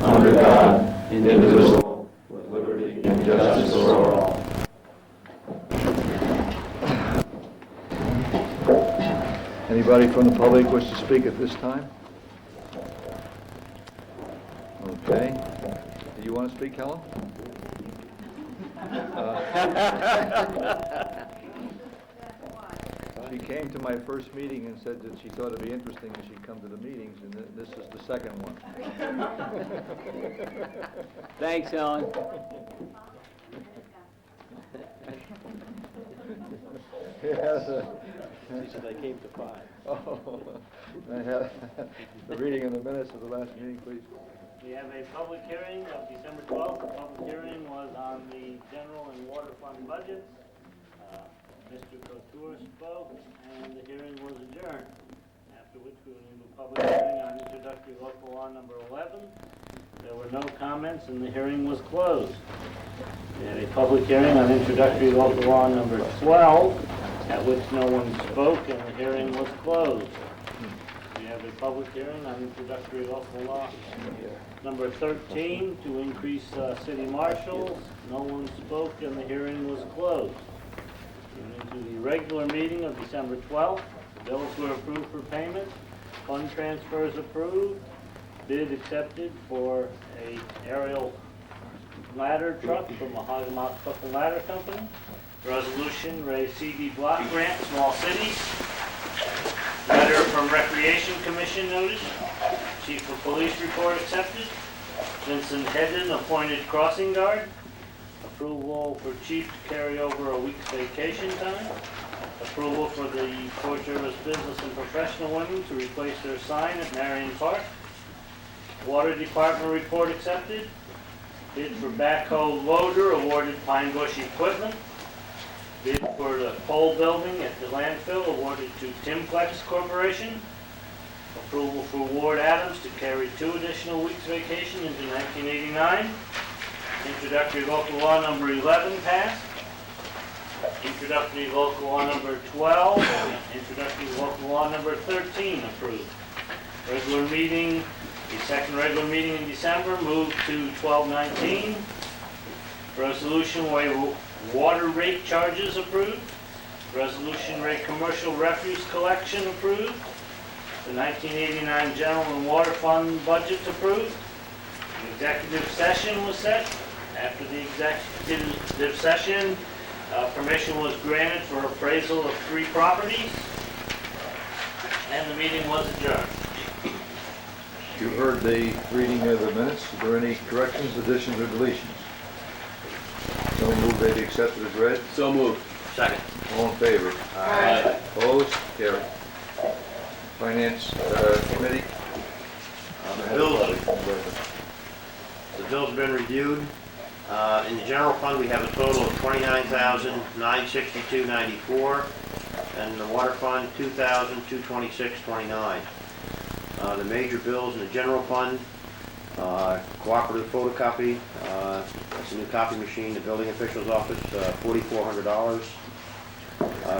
under God, indivisible, with liberty and justice for all. Anybody from the public wish to speak at this time? Okay. Do you want to speak, Helen? She came to my first meeting and said that she thought it'd be interesting if she'd come to the meetings, and this is the second one. Thanks, Helen. Yes. She said I came to 5. Oh, I have the reading of the minutes of the last meeting, please. We have a public hearing of December 12th. The public hearing was on the general and water fund budgets. Mr. Couture spoke, and the hearing was adjourned, after which we went into a public hearing on introductory local law number 11. There were no comments, and the hearing was closed. We had a public hearing on introductory local law number 12, at which no one spoke, and the hearing was closed. We have a public hearing on introductory local law number 13 to increase city marshals. No one spoke, and the hearing was closed. Into the regular meeting of December 12th. The bills were approved for payment. Fund transfers approved. Bid accepted for a aerial ladder truck from Mahogany Truck and Ladder Company. Resolution, raise CD block grant, small cities. Letter from Recreation Commission notice. Chief of Police report accepted. Vincent Hedden appointed crossing guard. Approval for chief to carry over a week's vacation time. Approval for the Fort Jervis Business and Professional Women to replace their sign at Marion Park. Water Department report accepted. Bid for backhoe loader awarded Pine Bush Equipment. Bid for the pole building at the landfill awarded to Timplex Corporation. Approval for Ward Adams to carry 2 additional weeks vacation into 1989. Introductory local law number 11 passed. Introductory local law number 12. Introductory local law number 13 approved. Regular meeting, the second regular meeting in December moved to 12/19. Resolution waive water rate charges approved. Resolution rate commercial refuse collection approved. The 1989 general and water fund budgets approved. An executive session was set. After the executive session, permission was granted for appraisal of 3 properties, and the meeting was adjourned. You heard the reading of the minutes. Are there any corrections, additions, or deletions? So moved, they be accepted as read. So moved. Second. All in favor? Aye. Opposed? Carried. Finance Committee? The bills have been reviewed. In the general fund, we have a total of $29,962.94, and in the water fund, $2,226.29. The major bills in the general fund, cooperative photocopy, that's a new copy machine, the building official's office, $4,400.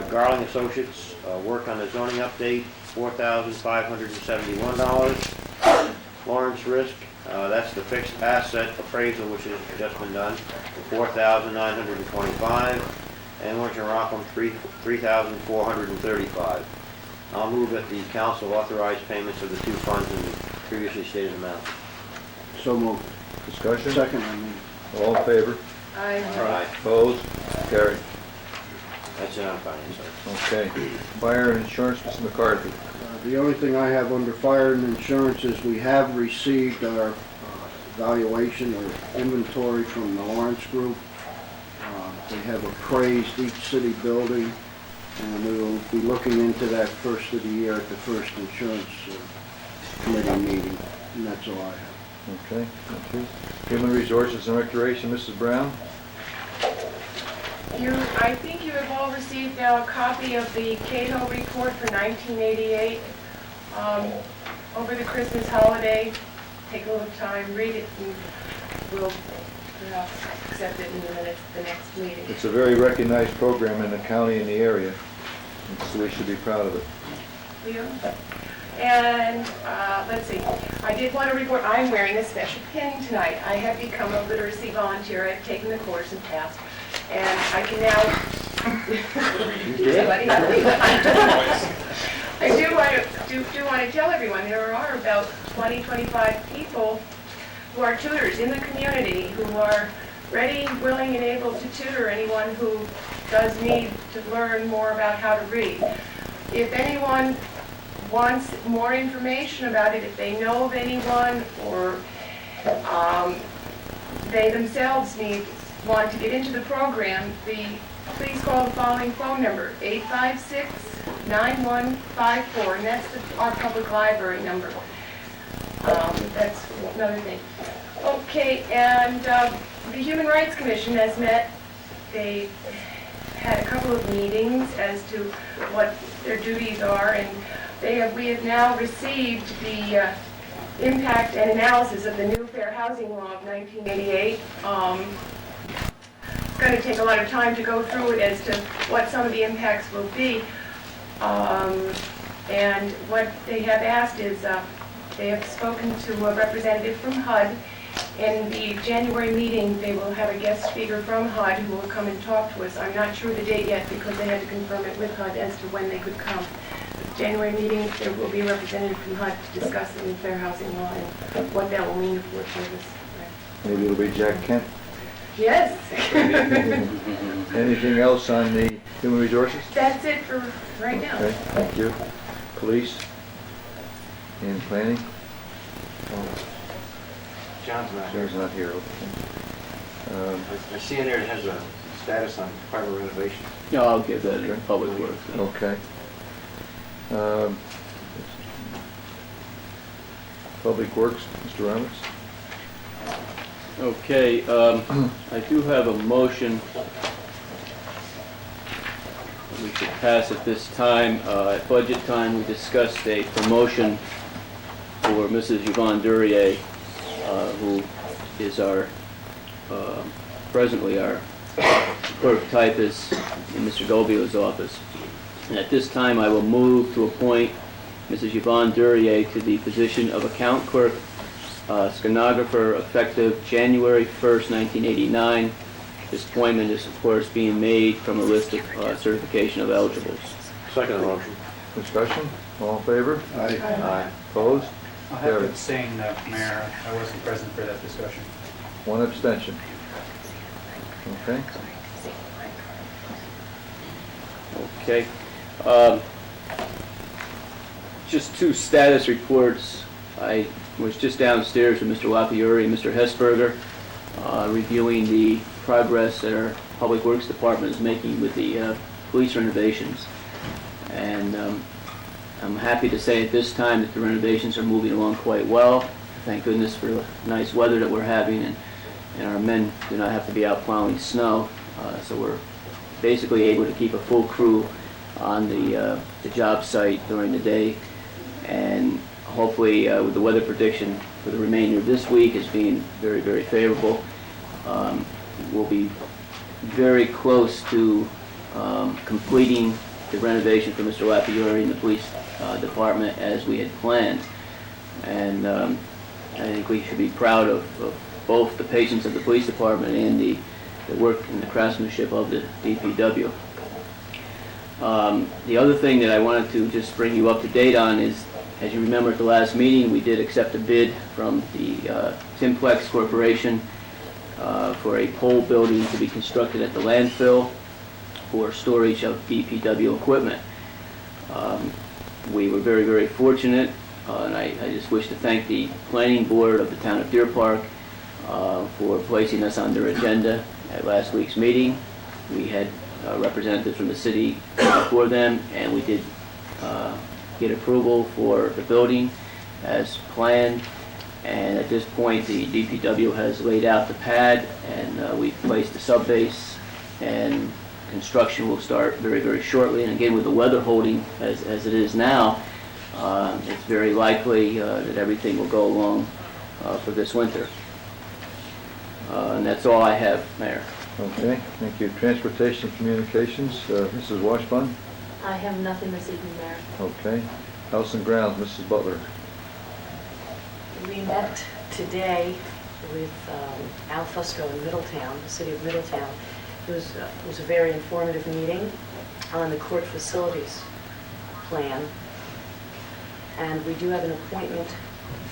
Garling Associates, work on the zoning update, $4,571. Lawrence Risk, that's the fixed asset appraisal, which has just been done, $4,925, and Orange and Rockland, $3,435. I'll move that the council authorize payments of the 2 funds in the previously stated amount. So moved. Discussion? Second, All in favor? Aye. Aye. Opposed? Carried. That's it on finance, sir. Okay. Fire and insurance, Mr. McCarthy. The only thing I have under fire and insurance is we have received our valuation or inventory from the Lawrence Group. They have appraised each city building, and we will be looking into that first of the year at the first insurance committee meeting, and that's all I have. Okay, thank you. Human Resources and Recreation, Mrs. Brown. I think you have all received now a copy of the Cato report for 1988. Over the Christmas holiday, take a little time, read it, and we'll perhaps accept it in the next meeting. It's a very recognized program in the county and the area, and so we should be proud of it. Yeah. And, let's see, I did want to report, I'm wearing a special pin tonight. I have become a literacy volunteer. I've taken the course and passed. And I can now... Somebody got me. I do want to tell everyone, there are about 20, 25 people who are tutors in the community who are ready, willing, and able to tutor anyone who does need to learn more about how to read. If anyone wants more information about it, if they know of anyone, or they themselves want to get into the program, please call the following phone number, 856-9154, and that's our public library number. That's another thing. Okay, and the Human Rights Commission has met. They had a couple of meetings as to what their duties are, and we have now received the impact and analysis of the new Fair Housing Law of 1988. It's going to take a lot of time to go through it as to what some of the impacts will be. And what they have asked is, they have spoken to a representative from HUD. In the January meeting, they will have a guest speaker from HUD who will come and talk to us. I'm not sure the date yet because they had to confirm it with HUD as to when they could come. The January meeting, there will be a representative from HUD to discuss the new Fair Housing Law and what that will mean for Jervis. Maybe it'll be Jack Kent. Yes. Anything else on the human resources? That's it for right now. Okay, thank you. Police and planning? John's not here. John's not here, okay. I see in there it has a status on private renovation. No, I'll give that to Public Works. Okay. Public Works, Mr. Roberts? Okay, I do have a motion we should pass at this time. At budget time, we discussed a promotion for Mrs. Yvonne Duryea, who is presently our clerk typist in Mr. Gobio's office. And at this time, I will move to appoint Mrs. Yvonne Duryea to the position of account clerk, stenographer, effective January 1st, 1989. This appointment is, of course, being made from a list of certification of eligibles. Second motion. Discussion? All in favor? Aye. Aye. Opposed? I'll have to Carried. abstain, Mayor. I wasn't present for that discussion. One abstention. Okay. Okay. Just two status reports. I was just downstairs with Mr. Lapiuri and Mr. Hesberger, reviewing the progress that our Public Works Department is making with the police renovations. And I'm happy to say at this time that the renovations are moving along quite well. Thank goodness for the nice weather that we're having, and our men do not have to be out plowing snow. So we're basically able to keep a full crew on the job site during the day. And hopefully with the weather prediction for the remainder of this week as being very, very favorable, we'll be very close to completing the renovation for Mr. Lapiuri and the police department as we had planned. And I think we should be proud of both the patience of the police department and the work and the craftsmanship of the DPW. The other thing that I wanted to just bring you up to date on is, as you remember at the last meeting, we did accept a bid from the Timplex Corporation for a pole building to be constructed at the landfill for storage of DPW equipment. We were very, very fortunate, and I just wish to thank the planning board of the town of Deer Park for placing us on their agenda at last week's meeting. We had representatives from the city for them, and we did get approval for the building as planned. And at this point, the DPW has laid out the pad, and we've placed the subbase, and construction will start very, very shortly. And again, with the weather holding as it is now, it's very likely that everything will go along for this winter. And that's all I have, Mayor. Okay, thank you. Transportation and Communications, Mrs. Washburn? I have nothing this evening, Mayor. Okay. House and Grounds, Mrs. Butler. We met today with Al Fusco in Middletown, the city of Middletown. It was a very informative meeting on the court facilities plan. And we do have an appointment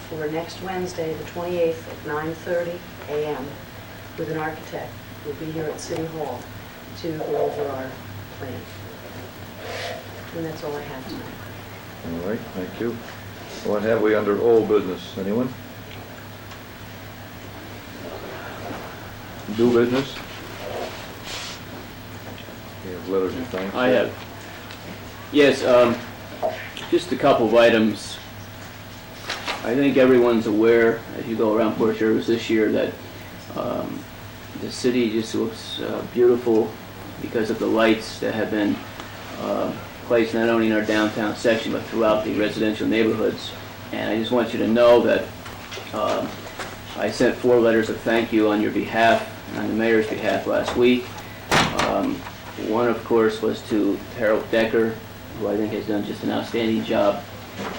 for next Wednesday, the 28th at 9:30 a.m. with an architect. We'll be here at City Hall to go over our plan. And that's all I have tonight. All right, thank you. What have we under old business? Anyone? New business? We have letters of thanks. I have. Yes, just a couple of items. I think everyone's aware, as you go around Port Jervis this year, that the city just looks beautiful because of the lights that have been placed not only in our downtown section, but throughout the residential neighborhoods. And I just want you to know that I sent 4 letters of thank you on your behalf, on the mayor's behalf last week. One, of course, was to Harold Decker, who I think has done just an outstanding job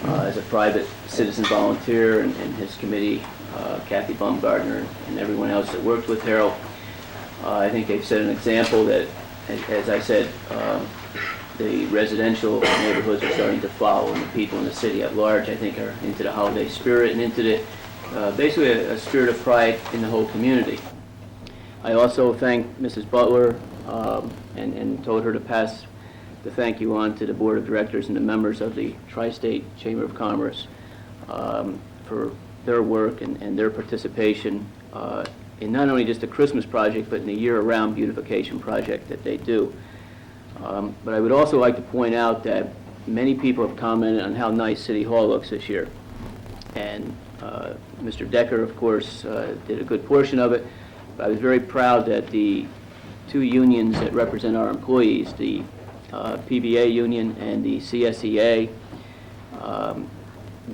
as a private citizen volunteer, and his committee, Kathy Baumgartner, and everyone else that worked with Harold. I think they've set an example that, as I said, the residential neighborhoods are starting to follow, and the people in the city at large, I think, are into the holiday spirit and into the, basically a spirit of pride in the whole community. I also thank Mrs. Butler and told her to pass the thank you on to the Board of Directors and the members of the Tri-State Chamber of Commerce for their work and their participation in not only just the Christmas project, but in the year-round beautification project that they do. But I would also like to point out that many people have commented on how nice City Hall looks this year. And Mr. Decker, of course, did a good portion of it. But I was very proud that the 2 unions that represent our employees, the PBA union and the CSEA,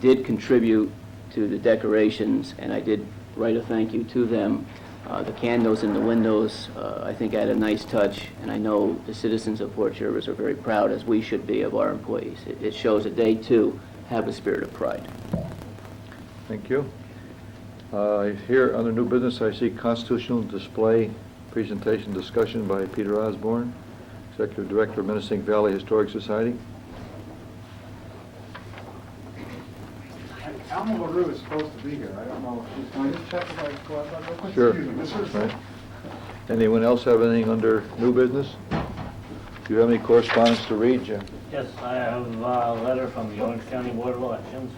did contribute to the decorations, and I did write a thank you to them. The candles in the windows, I think, add a nice touch, and I know the citizens of Port Jervis are very proud, as we should be, of our employees. It shows that they, too, have a spirit of pride. Thank you. Here, under new business, I see constitutional display presentation discussion by Peter Osborne, Executive Director of Menacing Valley Historic Society. Alma LaRue is supposed to be here. I don't know if she's going to check if I go out real quick. Sure. Excuse me, this is Right. Anyone else have anything under new business? Do you have any correspondence to read, Jim? Yes, I have a letter from the Orange County Board of Elections.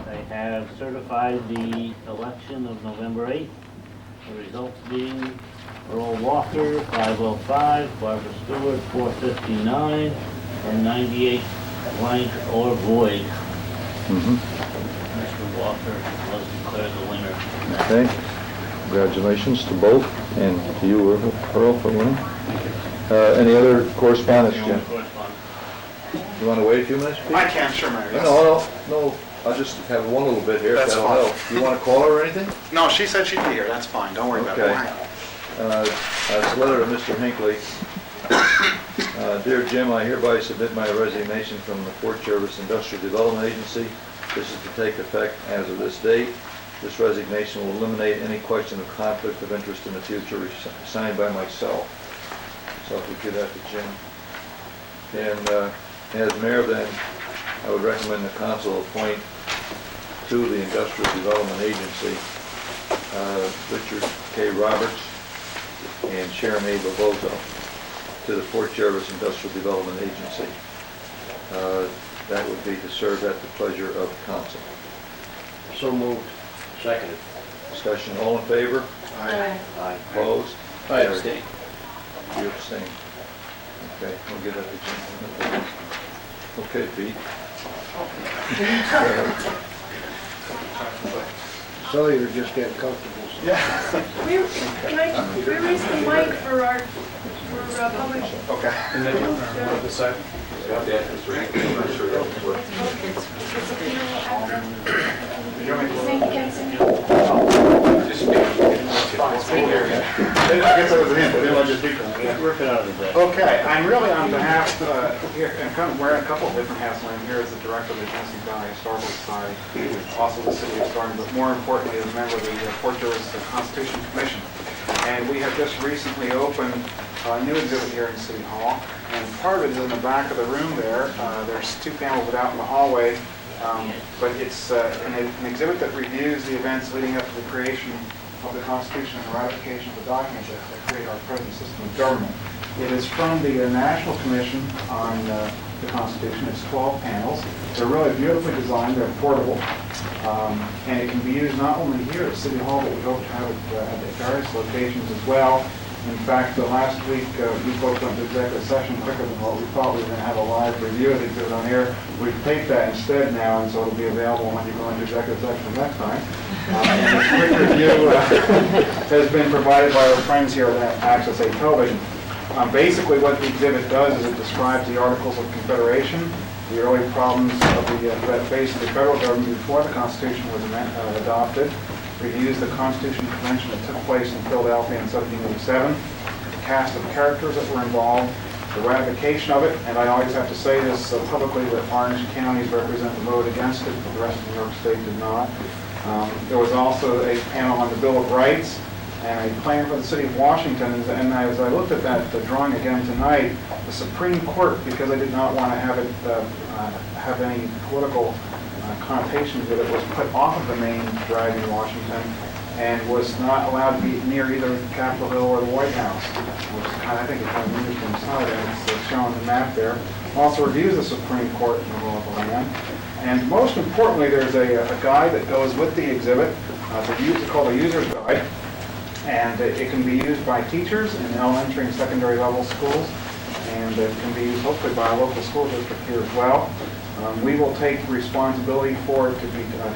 They have certified the election of November 8th. The results being Earl Walker, 505, Barbara Stewart, 459, and 98 blank or void. Mr. Walker was declared the winner. Okay. Congratulations to both, and to you, Earl, for winning. Any other correspondence, Jim? Correspondence. You want to wait a few minutes, Pete? I can, sure, Mayor. Yes. No. I'll just have one little bit here, if That's that'll fine. help. You want to call her or anything? No, she said she'd be here. That's fine. Don't worry about it. Okay. We'll hang out. It's a letter to Mr. Hinckley. Dear Jim, I hereby submit my resignation from the Port Jervis Industrial Development Agency. This is to take effect as of this date. This resignation will eliminate any question of conflict of interest in the future, signed by myself. So if we give that to Jim. And as mayor, then, I would recommend the council appoint to the Industrial Development Agency Richard K. Roberts and Sharon A. Bovozo to the Port Jervis Industrial Development Agency. That would be to serve at the pleasure of council. So moved. Seconded. Discussion, all in favor? Aye. Aye. Opposed? I abstain. You abstain. Okay, we'll give that to Jim. Okay, Pete. So you're just getting comfortable. Where is the mic for our, public? Okay. And then on the side. St. Vincent? Just speak. Fine, speak here. guess that was a hint, I didn't want you to speak on it. Rip it out of the deck. Okay, I'm really on behalf, here, and kind of wearing a couple of different hats. I'm here as the director of the Genesee Valley Historical Society, also the city historian, but more importantly, as a member of the Port Jervis Constitution Commission. And we have just recently opened a new exhibit here in City Hall, and part of it is in the back of the room there. There's 2 panels out in the hallway, but it's an exhibit that reviews the events leading up to the creation of the Constitution and the ratification of the documents that create our present system of government. It is from the National Commission on the Constitution. It's 12 panels. They're really beautifully designed. They're portable. And it can be used not only here at City Hall, but we hope to have it at various locations as well. In fact, last week, we both went to executive session quicker than what we thought. We were going to have a live review of the exhibit on air. We've taped that instead now, and so it'll be available when you go into executive session next time. And this quick review has been provided by our friends here at Access 8 Television. Basically, what the exhibit does is it describes the Articles of Confederation, the early problems of that faced the federal government before the Constitution was adopted, reviews the Constitution Convention that took place in Philadelphia in 1787, the cast of characters that were involved, the ratification of it, and I always have to say this publicly that Orange counties represent the vote against it, but the rest of New York State did not. There was also a panel on the Bill of Rights and a plan for the city of Washington, and as I looked at that drawing again tonight, the Supreme Court, because I did not want to have it have any political connotations with it, was put off of the main drag in Washington and was not allowed to be near either Capitol Hill or the White House, which is kind of, I think, is kind of an interesting side, and it's shown on the map there. Also reviews the Supreme Court in the law of the land. And most importantly, there's a guide that goes with the exhibit. It's called a user's guide, and it can be used by teachers in elementary and secondary level schools, and it can be used hopefully by a local school district here as well. We will take responsibility for it to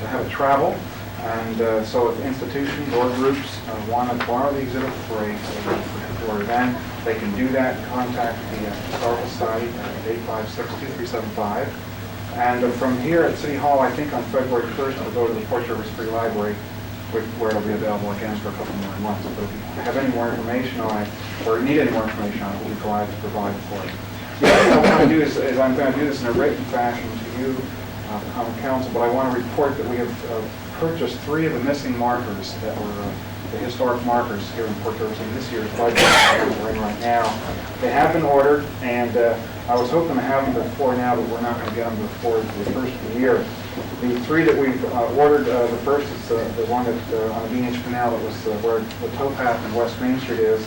have it travel, and so if institutions or groups want to borrow the exhibit for a particular event, they can do that and contact the Historical Society at 856-2375. And from here at City Hall, I think on February 1st, we'll go to the Port Jervis Free Library, where it'll be available again for a couple more months. But if you have any more information on it, or need any more information on it, we'll be glad to provide it for you. The other thing I want to do is I'm going to do this in a written fashion to you, the Common Council, but I want to report that we have purchased 3 of the missing markers that were the historic markers here in Port Jervis in this year's budget that we're in right now. They have been ordered, and I was hoping to have them before now, but we're not going to get them before the first of the year. The 3 that we've ordered, the first is the one that on the B&H Canal that was where the towpath in West Main Street is,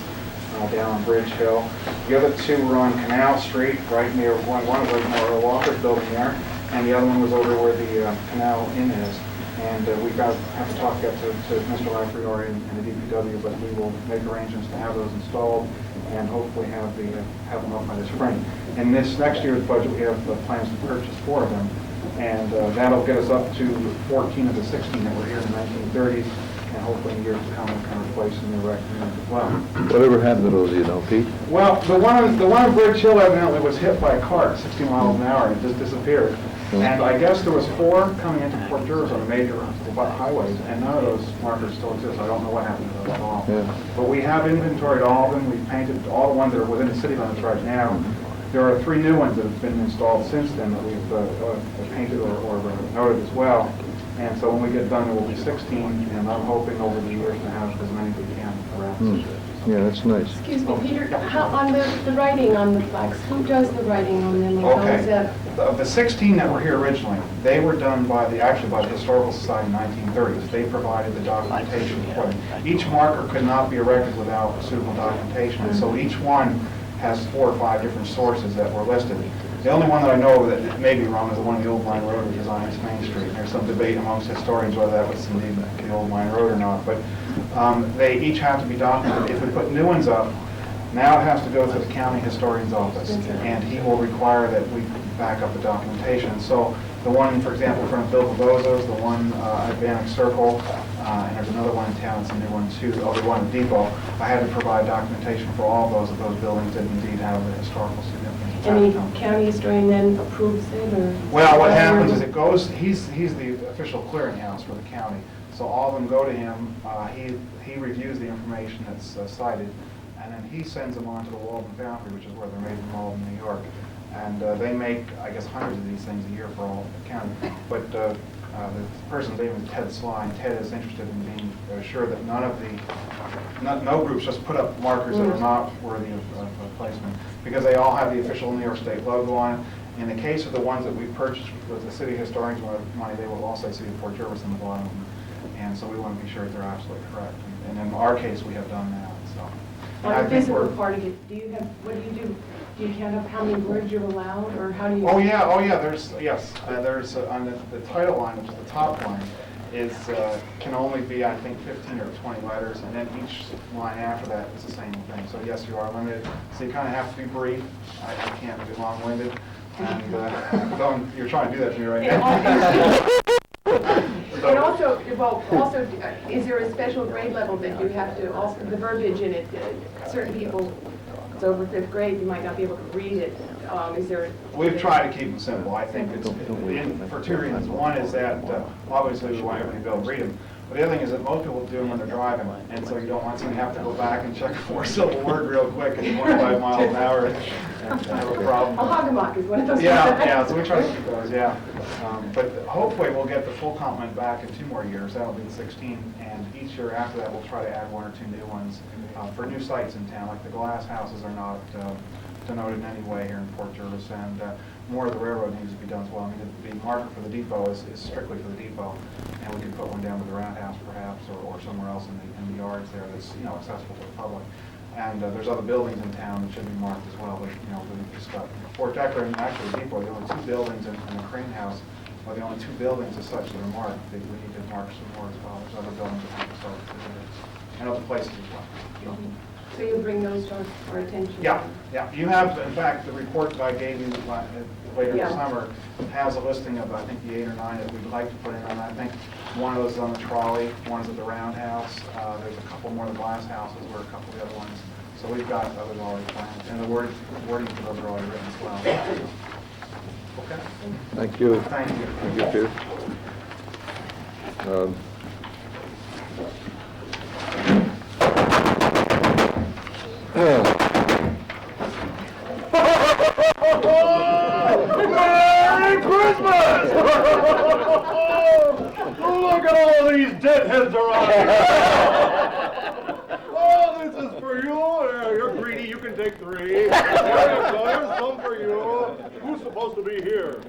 down on Bridge Hill. The other 2 were on Canal Street, right near one was near Earl Walker's building there, and the other one was over where the Canal Inn is. And we've got to have to talk to Mr. Lafriore and the DPW, but we will make arrangements to have those installed and hopefully have them up by the spring. In this next year's budget, we have plans to purchase 4 of them, and that'll get us up to 14 of the 16 that were here in the 1930s, and hopefully in years to come, we can replace them in the rec units as well. Whatever happened to those, you know, Pete? Well, the one on Bridge Hill evidently was hit by a car at 60 miles an hour and it just disappeared. And I guess there was 4 coming into Port Jervis on the major highways, and none of those markers still exist. I don't know what happened to those at all. Yeah. But we have inventoried all of them. We've painted all the ones that are within the city limits right now. There are 3 new ones that have been installed since then that we've painted or noted as well. And so when we get done, there will be 16, and I'm hoping over the years to have as many as we can around. Yeah, that's nice. Excuse me, Peter, how, on the writing on the flags, who does the writing on them? Or how is that? The 16 that were here originally, they were done by the Historical Society in the 1930s. They provided the documentation for them. Each marker could not be erected without suitable documentation, and so each one has 4 or 5 different sources that were listed. The only one that I know that may be wrong is the one on the Old Line Road, which is on East Main Street. There's some debate amongst historians whether that was indeed the Old Line Road or not, but they each have to be documented. If we put new ones up, now it has to go to the county historian's office, and he will require that we back up the documentation. So the one, for example, in front of Bill Bobozo's, the one at Bannock Circle, and there's another one in town, it's a new one too, the one at Depot. I had to provide documentation for all those buildings that indeed have the historical significance. And the county historian then approves it, or? Well, what happens is it goes, he's the official clearinghouse for the county. So all of them go to him, he reviews the information that's cited, and then he sends them on to the Walden Foundry, which is where they're made in Malden, New York. And they make, I guess, hundreds of these things a year for all the county. But the person's name is Ted Sline. Ted is interested in being sure that no groups just put up markers that are not worthy of placement, because they all have the official New York State logo on it. In the case of the ones that we purchased with the city historians' money, they will all say City of Port Jervis on the bottom. And so we want to be sure that they're absolutely correct. And in our case, we have done that. So. On the physical part of it, what do you do? Do you count up how many words you're allowed, or how do you? Oh yeah, there's on the title line, which is the top line, can only be, I think, 15 or 20 letters, and then each line after that is the same thing. So yes, you are limited. So you kind of have to be brief. I can't be long-winded. And you're trying to do that to me right now. And also, is there a special grade level that you have to, also the verbiage in it, certain people, it's over 5th grade, you might not be able to read it. Is there? We've tried to keep them simple. I think for 2 reasons. One is that obviously we want everybody to be able to read them. But the other thing is that most people do them when they're driving, and so you don't want somebody to have to go back and check a 4-syllable word real quick at 25 miles an hour and have a problem. A hoggemock is one of those. Yeah, so we try to keep those, yeah. But hopefully we'll get the full complement back in 2 more years. That'll be the 16, and each year after that we'll try to add 1 or 2 new ones for new sites in town. Like the glass houses are not denoted in any way here in Port Jervis, and more of the railroad needs to be done as well. I mean, the marker for the depot is strictly for the depot, and we could put one down with the roundhouse perhaps, or somewhere else in the yards there that's accessible to the public. And there's other buildings in town that should be marked as well. But we just got Fort Decker and actually the depot. The only 2 buildings and the crane house are the only 2 buildings as such that are marked. We need to mark some more as well. There's other buildings that we can and other places as well. So you'll bring those to our attention? Yeah. You have, in fact, the report that I gave you later this summer has a listing of, I think, the 8 or 9 that we'd like to put in on that. I think one of those is on the trolley, one is at the roundhouse. There's a couple more of the glass houses, or a couple of the other ones. So we've got others already planned, and the wording for those are already written as well. Okay. Thank you. Thank you. Thank you, too. Merry Christmas! Look at all these deadheads around here. Oh, this is for you. You're greedy. You can take 3. There you go. Here's some for you. Who's supposed to be here?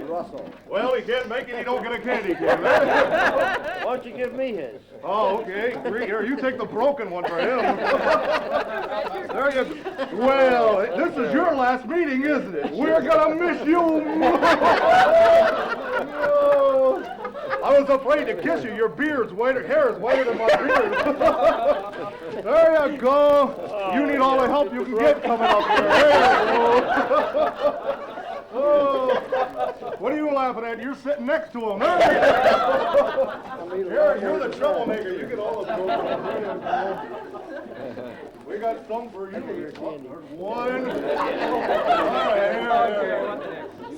Russell. Well, he can't make it. He don't get a candy cane. Why don't you give me his? Oh, okay. Here, you take the broken one for him. There you go. Well, this is your last meeting, isn't it? We're gonna miss you. I was afraid to kiss you. Your beard's whiter, hair is whiter than my beard. There you go. You need all the help you can get coming up here. There you go. Oh, what are you laughing at? You're sitting next to him. Here, you're the troublemaker. You get all the programs. We got some for you. There's 1. All right, here.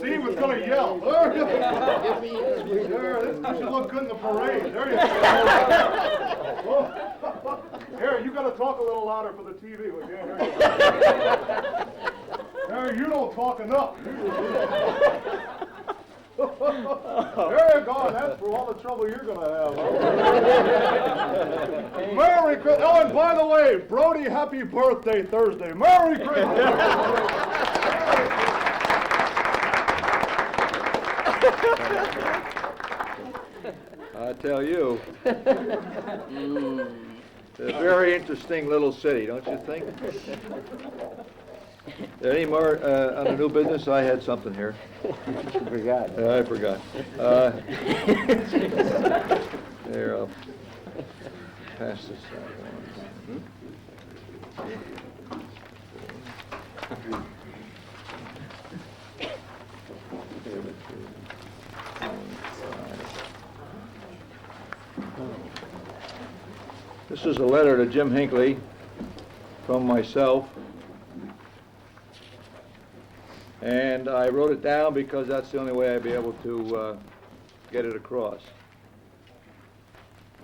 See, he was going to yell. There, this should look good in the parade. There you go. Here, you got to talk a little louder for the TV. There, you don't talk enough. There you go. That's for all the trouble you're going to have. Merry Christmas. Oh, and by the way, Brody, happy birthday Thursday. Merry Christmas. I tell you, it's a very interesting little city, don't you think? Any more on the new business? I had something here. Forgot. I forgot. There, I'll pass this This is a letter to Jim Hinckley from myself. And I wrote it down because that's the only way I'd be able to get it across.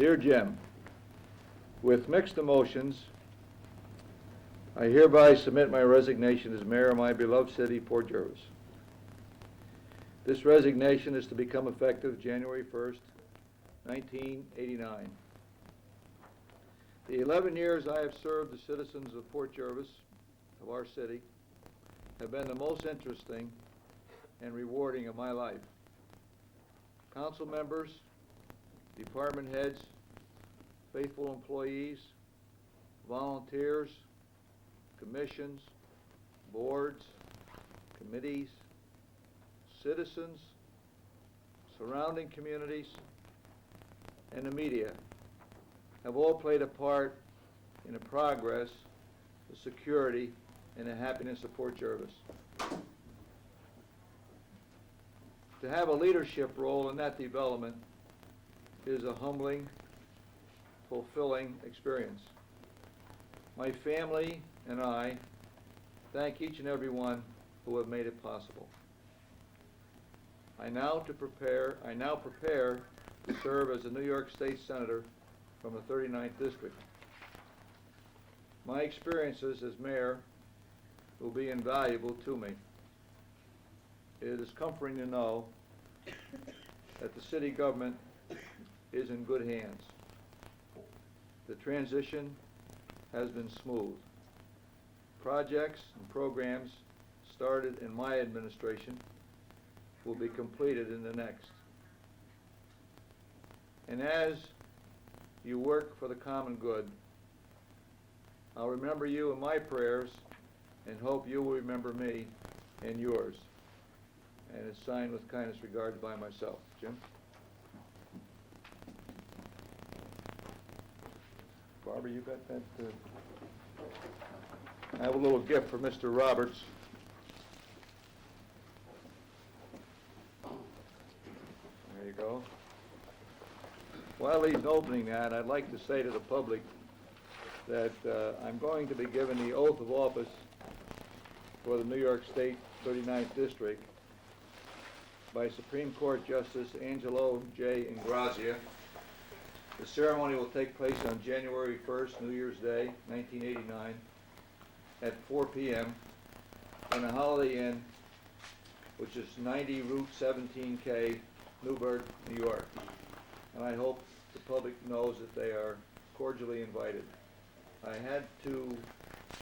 Dear Jim, with mixed emotions, I hereby submit my resignation as mayor of my beloved city, Port Jervis. This resignation is to become effective January 1st, 1989. The 11 years I have served the citizens of Port Jervis, of our city, have been the most interesting and rewarding of my life. Council members, department heads, faithful employees, volunteers, commissions, boards, committees, citizens, surrounding communities, and the media have all played a part in the progress, the security, and the happiness of Port Jervis. To have a leadership role in that development is a humbling, fulfilling experience. My family and I thank each and every one who have made it possible. I now prepare to serve as a New York State Senator from the 39th District. My experiences as mayor will be invaluable to me. It is comforting to know that the city government is in good hands. The transition has been smooth. Projects and programs started in my administration will be completed in the next. And as you work for the common good, I'll remember you in my prayers and hope you will remember me in yours. And it's signed with kindest regards by myself. Jim? Barbara, you got that? I have a little gift for Mr. Roberts. There you go. While he's opening that, I'd like to say to the public that I'm going to be given the oath of office for the New York State 39th District by Supreme Court Justice Angelo J. Ingrazia. The ceremony will take place on January 1st, New Year's Day, 1989, at 4 p.m. in the Holiday Inn, which is 90 Route 17K, Newburgh, New York. And I hope the public knows that they are cordially invited. I had to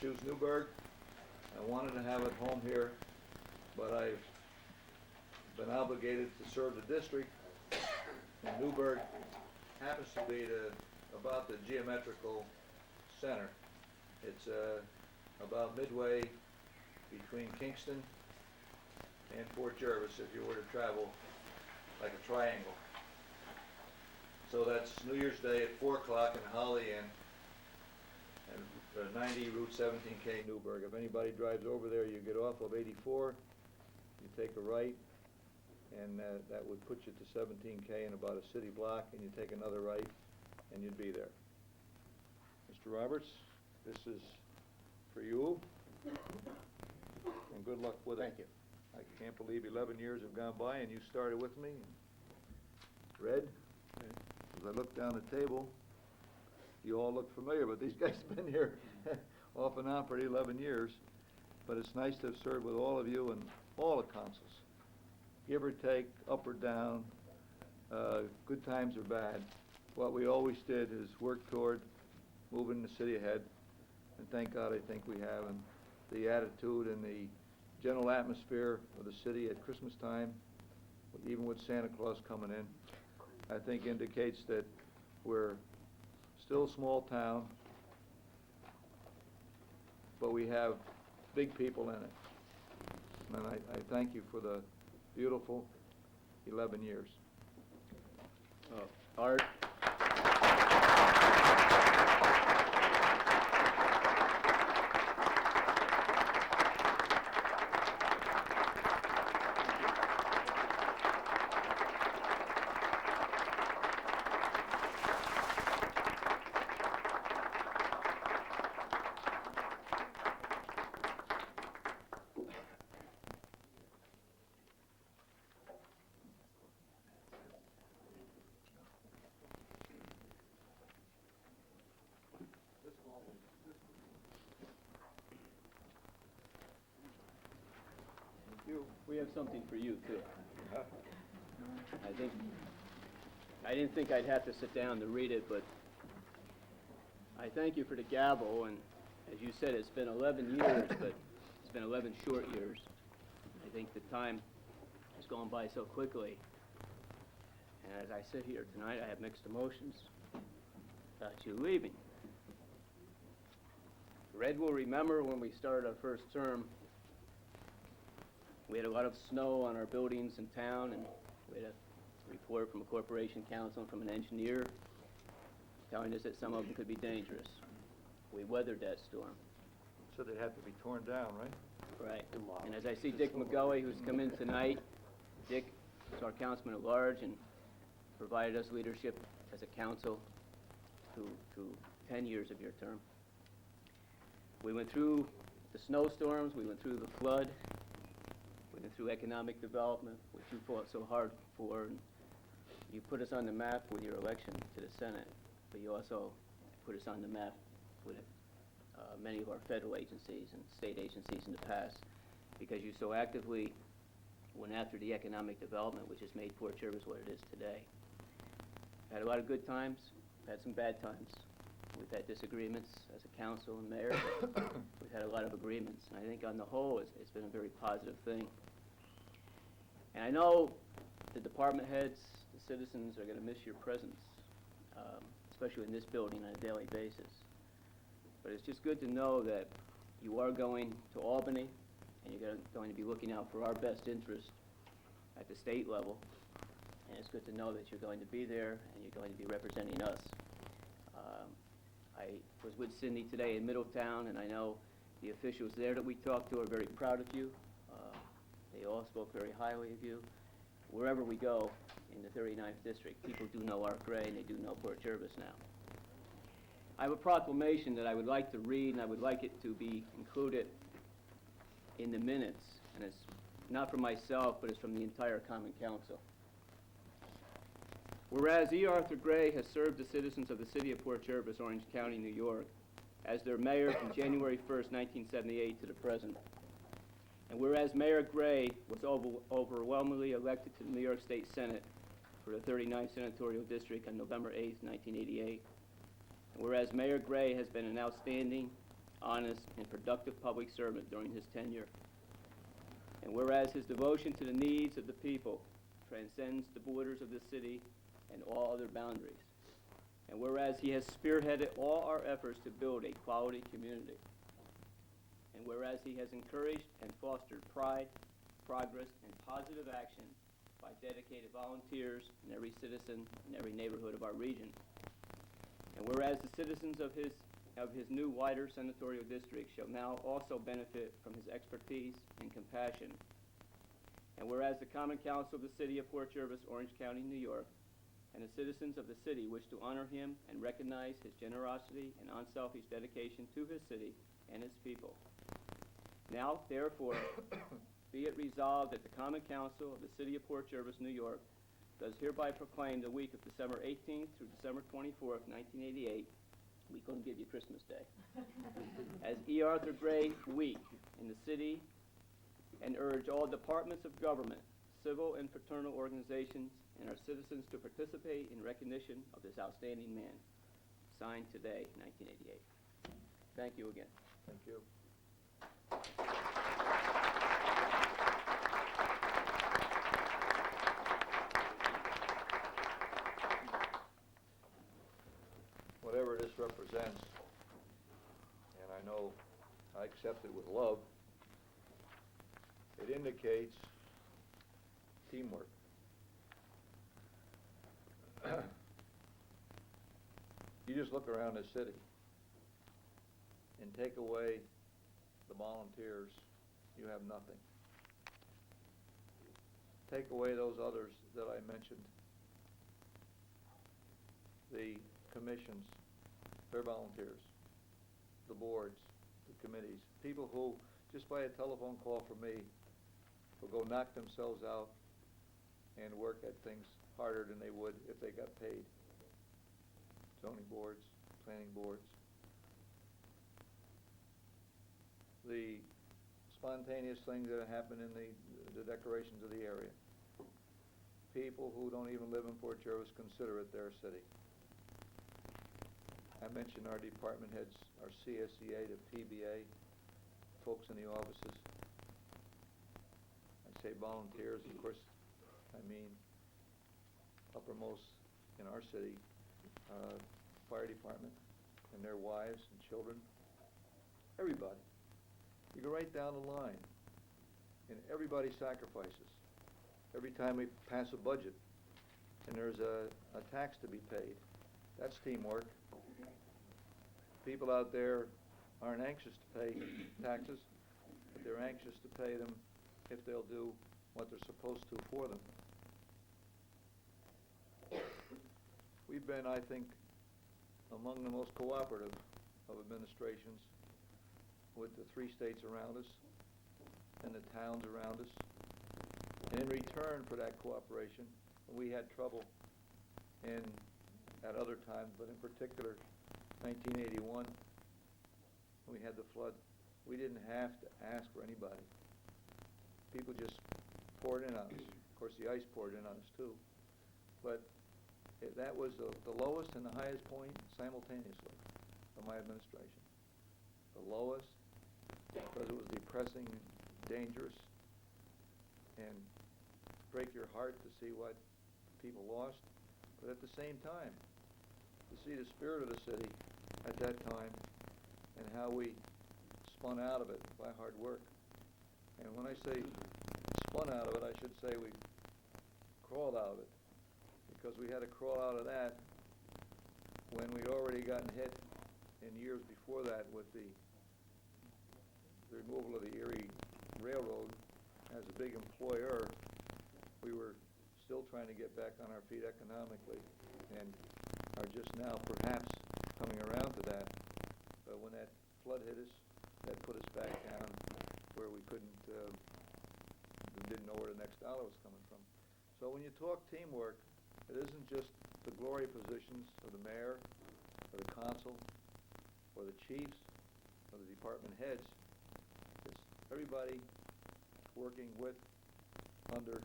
choose Newburgh. I wanted to have it home here, but I've been obligated to serve the district, and Newburgh happens to be about the geometrical center. It's about midway between Kingston and Fort Jervis if you were to travel like a triangle. So that's New Year's Day at 4 o'clock in the Holiday Inn and 90 Route 17K, Newburgh. If anybody drives over there, you get off of 84, you take a right, and that would put you to 17K in about a city block, and you take another right, and you'd be there. Mr. Roberts, this is for you, and good luck with it. Thank you. I can't believe 11 years have gone by, and you started with me. Red, as I look down the table, you all look familiar, but these guys have been here off and on for 11 years. But it's nice to have served with all of you and all the councils. Give or take, up or down, good times or bad. What we always did is work toward moving the city ahead, and thank God I think we have. And the attitude and the general atmosphere of the city at Christmas time, even with Santa Claus coming in, I think indicates that we're still a small town, but we have big people in it. And I thank you for the beautiful 11 years. Art. We have something for you, too. I didn't think I'd have to sit down to read it, but I thank you for the gavel, and as you said, it's been 11 years, but it's been 11 short years. I think the time has gone by so quickly. And as I sit here tonight, I have mixed emotions about you leaving. Red will remember when we started our first term, we had a lot of snow on our buildings in town, and we had a report from a corporation counsel and from an engineer telling us that some of them could be dangerous. We weathered that storm. So they'd have to be torn down, right? Right. And as I see Dick McGully, who's come in tonight, Dick is our councilman at large and provided us leadership as a council through 10 years of your term. We went through the snowstorms, we went through the flood, we went through economic development, which you fought so hard for, and you put us on the map with your election to the Senate, but you also put us on the map with many of our federal agencies and state agencies in the past, because you so actively went after the economic development, which has made Port Jervis what it is today. Had a lot of good times, had some bad times. We've had disagreements as a council and mayor. We've had a lot of agreements, and I think on the whole it's been a very positive thing. And I know the department heads, the citizens are going to miss your presence, especially in this building on a daily basis. But it's just good to know that you are going to Albany, and you're going to be looking out for our best interest at the state level. And it's good to know that you're going to be there and you're going to be representing us. I was with Cindy today in Middletown, and I know the officials there that we talked to are very proud of you. They all spoke very highly of you. Wherever we go in the 39th District, people do know Art Gray, and they do know Port Jervis now. I have a proclamation that I would like to read, and I would like it to be included in the minutes. And it's not from myself, but it's from the entire Common Council. Whereas E. Arthur Gray has served the citizens of the city of Port Jervis, Orange County, New York, as their mayor from January 1st, 1978 to the present. And whereas Mayor Gray was overwhelmingly elected to the New York State Senate for the 39th Senatorial District on November 8th, 1988. And whereas Mayor Gray has been an outstanding, honest, and productive public servant during his tenure. And whereas his devotion to the needs of the people transcends the borders of the city and all other boundaries. And whereas he has spearheaded all our efforts to build a quality community. And whereas he has encouraged and fostered pride, progress, and positive action by dedicated volunteers in every citizen in every neighborhood of our region. And whereas the citizens of his new wider senatorial district shall now also benefit from his expertise and compassion. And whereas the Common Council of the City of Port Jervis, Orange County, New York, and the citizens of the city wish to honor him and recognize his generosity and unselfish dedication to his city and its people. Now, therefore, be it resolved that the Common Council of the City of Port Jervis, New York, does hereby proclaim the week of December 18th through December 24th, 1988, we're going to give you Christmas Day, as E. Arthur Gray Week in the city, and urge all departments of government, civil and fraternal organizations, and our citizens to participate in recognition of this outstanding man. Signed today, 1988. Thank you again. Thank you. Whatever this represents, and I know I accept it with love, it indicates teamwork. You just look around this city and take away the volunteers, you have nothing. Take away those others that I mentioned, the commissions, they're volunteers, the boards, the committees, people who, just by a telephone call from me, will go knock themselves out and work at things harder than they would if they got paid. Zoning boards, planning boards. The spontaneous things that happen in the decorations of the area. People who don't even live in Port Jervis consider it their city. I mentioned our department heads, our CSEA, the PBA, folks in the offices. I say volunteers, of course, I mean uppermost in our city, fire department and their wives and children, everybody. You go right down the line, and everybody sacrifices. Every time we pass a budget and there's a tax to be paid, that's teamwork. People out there aren't anxious to pay taxes, but they're anxious to pay them if they'll do what they're supposed to for them. We've been, I think, among the most cooperative of administrations with the 3 states around us and the towns around us. And in return for that cooperation, we had trouble at other times, but in particular 1981, when we had the flood. We didn't have to ask for anybody. People just poured in on us. Of course, the ice poured in on us too. But that was the lowest and the highest point simultaneously of my administration. The lowest because it was depressing, dangerous, and break your heart to see what people lost. But at the same time, to see the spirit of the city at that time and how we spun out of it by hard work. And when I say spun out of it, I should say we crawled out of it, because we had to crawl out of that when we'd already gotten hit in years before that with the removal of the Erie Railroad. As a big employer, we were still trying to get back on our feet economically and are just now perhaps coming around to that. But when that flood hit us, that put us back down where we didn't know where the next dollar was coming from. So when you talk teamwork, it isn't just the glory positions of the mayor or the consul or the chiefs or the department heads. It's everybody working with, under,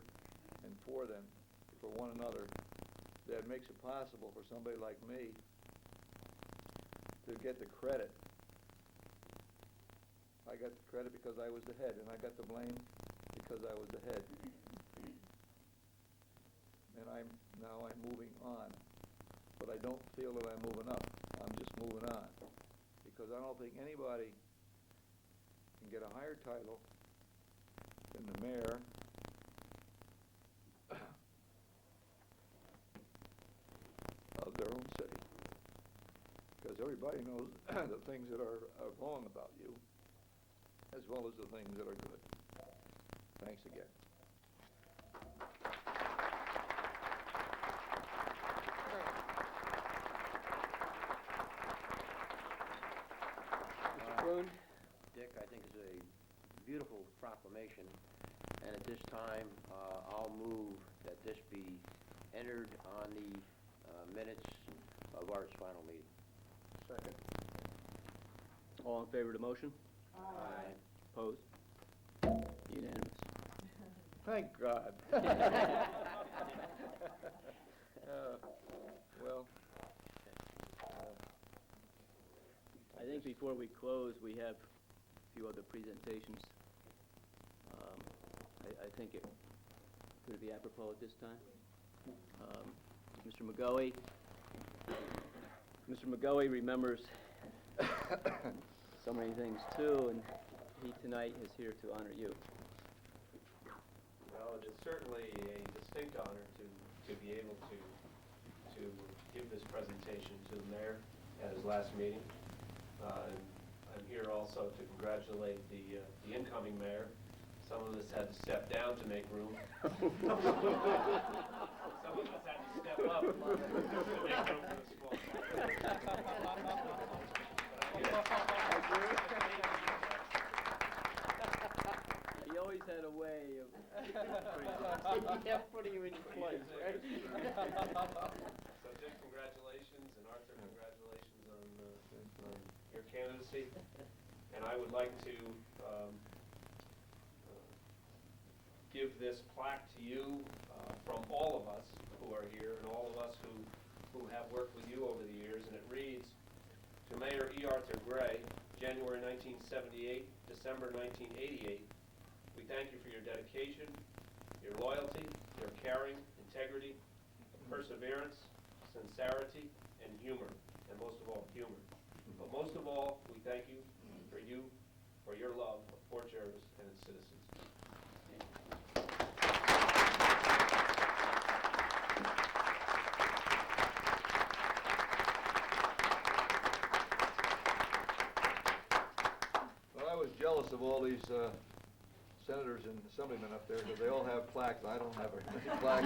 and for them, for one another, that makes it possible for somebody like me to get the credit. I got the credit because I was the head, and I got the blame because I was the head. And I'm moving on. But I don't feel that I'm moving up. I'm just moving on. Because I don't think anybody can get a higher title than the mayor of their own city. Because everybody knows the things that are wrong about you, as well as the things that are good. Thanks again. Mr. Kroon? Dick, I think is a beautiful proclamation, and at this time, I'll move that this be entered on the minutes of our final meeting. Second. All in favor of the motion? Aye. Opposed? Unanimous. Thank God. Well, I think before we close, we have a few other presentations. I think it could be apropos at this time. Mr. McGoey remembers so many things too, and he tonight is here to honor you. Well, it is certainly a distinct honor to be able to give this presentation to the mayor at his last meeting. And I'm here also to congratulate the incoming mayor. Some of us had to step down to make room. Some of us had to step up to make room for the small. He always had a way of putting you in place, right? So Dick, congratulations, and Arthur, congratulations on your candidacy. And I would like to give this plaque to you from all of us who are here and all of us who have worked with you over the years, and it reads, "To Mayor E. Arthur Gray, January 1978, December 1988, we thank you for your dedication, your loyalty, your caring, integrity, perseverance, sincerity, and humor, and most of all, humor. But most of all, we thank you, for your love of Fort Jervis and its citizens." Well, I was jealous of all these senators and assemblymen up there because they all have plaques. I don't have a plaque.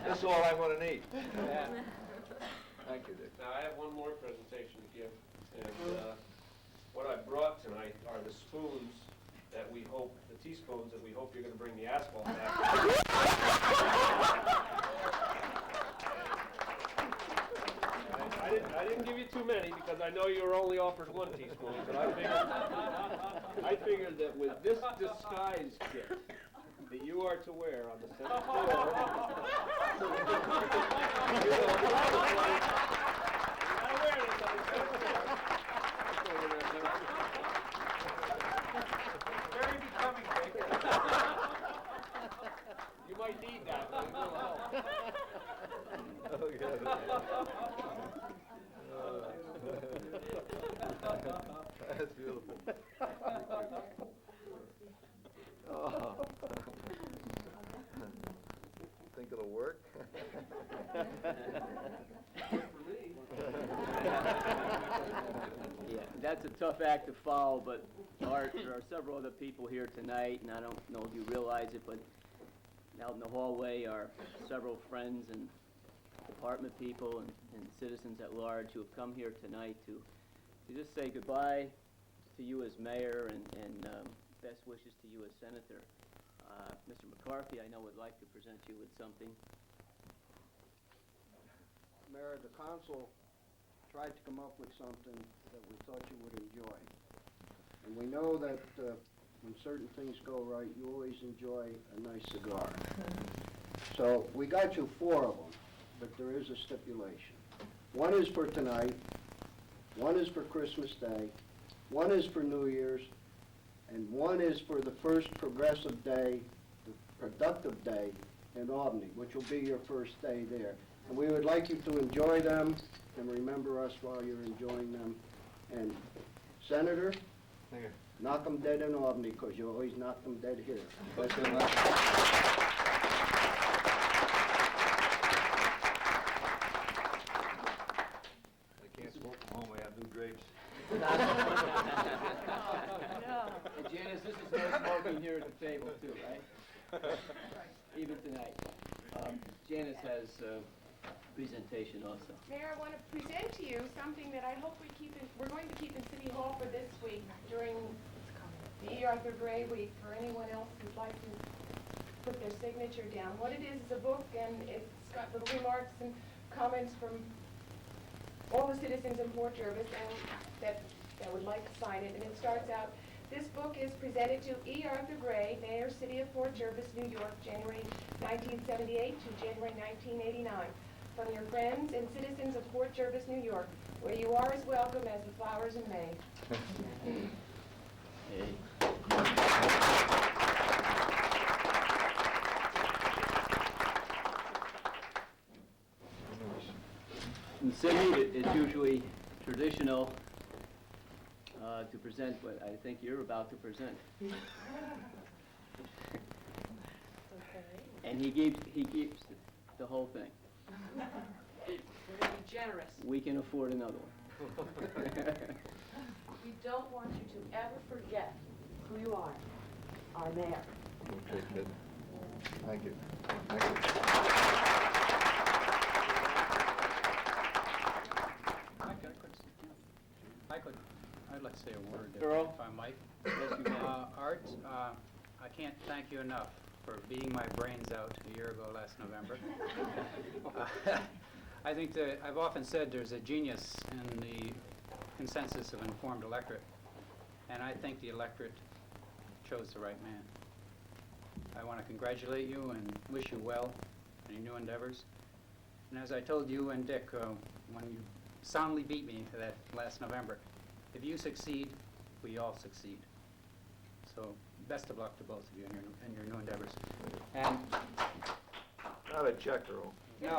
This is all I'm going to need. Thank you, Dick. Now, I have one more presentation to give, and what I brought tonight are the spoons that we hope, the teaspoons that we hope you're going to bring the asphalt back. I didn't give you too many because I know you were only offered one teaspoon, but I figured that with this disguise kit that you are to wear on the Senate floor, very becoming, Dick. You might need that, but it will help. That's beautiful. Oh. Think it'll work? Yeah, that's a tough act to follow, but Art, there are several other people here tonight, and I don't know if you realize it, but out in the hallway are several friends and department people and citizens at large who have come here tonight to just say goodbye to you as mayor and best wishes to you as senator. Mr. McCarthy, I know, would like to present you with something. Mayor, the council tried to come up with something that we thought you would enjoy. And we know that when certain things go right, you always enjoy a nice cigar. So we got you 4 of them, but there is a stipulation. One is for tonight, one is for Christmas Day, one is for New Year's, and one is for the first progressive day, the productive day in Albany, which will be your first day there. And we would like you to enjoy them and remember us while you're enjoying them. And Senator, knock them dead in Albany, because you always knock them dead here. I can't smoke from home. I have new drapes. And Janice, this is no smoking here at the table too, right? Even tonight. Janice has a presentation also. Mayor, I want to present to you something that I hope we're going to keep in City Hall for this week during the E. Arthur Gray Week, for anyone else who'd like to put their signature down. What it is a book, and it's got little remarks and comments from all the citizens in Fort Jervis and that would like to sign it. And it starts out, "This book is presented to E. Arthur Gray, Mayor, City of Fort Jervis, New York, January 1978 to January 1989. From your friends and citizens of Fort Jervis, New York, where you are as welcome as the flowers in May." Hey. In the city, it's usually traditional to present what I think you're about to present. Okay. And he keeps the whole thing. We're going to be generous. We can afford another one. We don't want you to ever forget who you are, our mayor. Okay, kid. Thank you. Thank you. I'd like to say a word, Earl? if I might. Yes, you can. Art, I can't thank you enough for beating my brains out a year ago last November. I think that I've often said there's a genius in the consensus of informed electorate, and I think the electorate chose the right man. I want to congratulate you and wish you well in your new endeavors. And as I told you and Dick when you soundly beat me that last November, if you succeed, we all succeed. So best of luck to both of you in your new endeavors. And Not a check, Earl. no,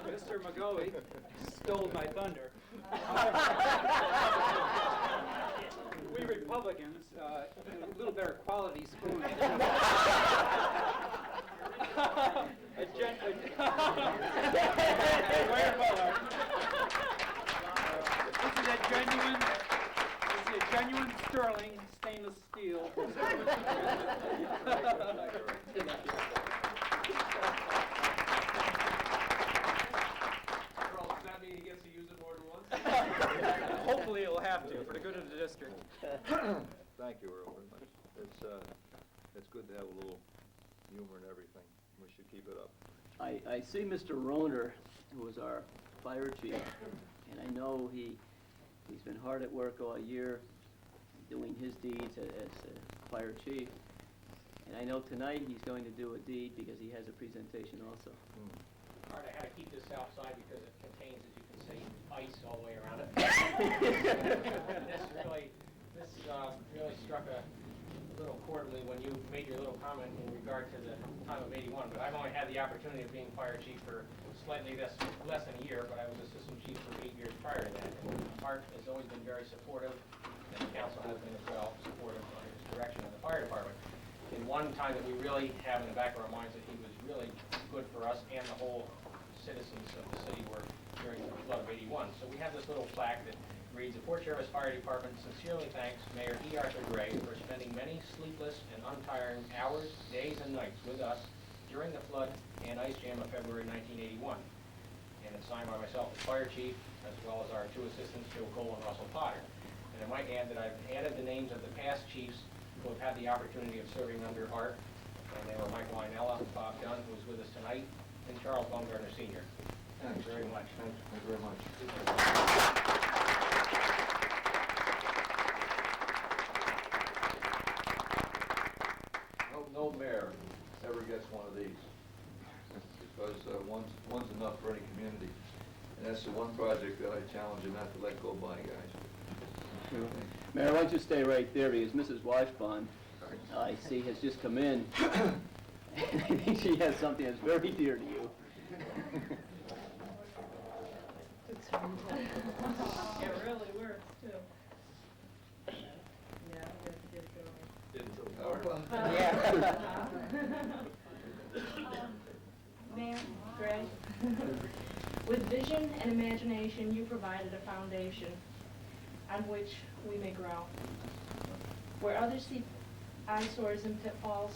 Mr. McGoley stole my thunder. We Republicans, a little better quality spooning. This is a genuine sterling stainless steel. Earl, does that mean he gets to use it more than once? Hopefully it'll have to, for the good of the district. Thank you, Earl, very much. It's good to have a little humor and everything. We should keep it up. I see Mr. Roner, who was our fire chief, and I know he's been hard at work all year doing his deeds as fire chief. And I know tonight he's going to do a deed because he has a presentation also. All right, I had to keep this outside because it contains, as you can see, ice all the way around it. This really struck a little chord with me when you made your little comment in regard to the time of '81. But I've only had the opportunity of being fire chief for slightly less than a year, but I was assistant chief for 8 years prior to that. And Art has always been very supportive, and the council has been as well, supportive on his direction of the fire department. In one time that we really have in the back of our minds that he was really good for us and the whole citizens of the city were during the flood of '81. So we have this little plaque that reads, "The Port Jervis Fire Department sincerely thanks Mayor E. Arthur Gray for spending many sleepless and untiring hours, days, and nights with us during the flood and ice jam of February 1981. And it's signed by myself as fire chief, as well as our 2 assistants, Joe Cole and Russell Potter. And I might add that I've added the names of the past chiefs who have had the opportunity of serving under Art, and they were Mike Linella, Bob Dunn, who is with us tonight, and Charles Baumgartner Sr. Thank you very much. Thank you very much. No mayor ever gets one of these, because one's enough for any community. And that's the one project that I challenge you not to let go by, guys. Mayor, why don't you stay right there, because Mrs. Washbon, I see, has just come in, and I think she has something that's very dear to you. It really works, too. Yeah, we have to get it going. Didn't feel Mayor, Gray, with vision and imagination, you provided a foundation on which we may grow. Where others see eyesores and pitfalls,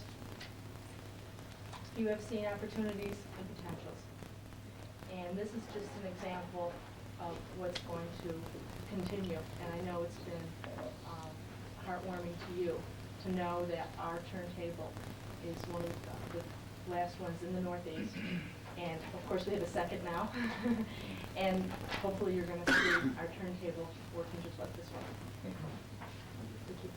you have seen opportunities and potentials. And this is just an example of what's going to continue. And I know it's been heartwarming to you to know that our turntable is one of the last ones in the Northeast. And of course, we have a second now. And hopefully you're going to see our turntable working just like this one. Thank you.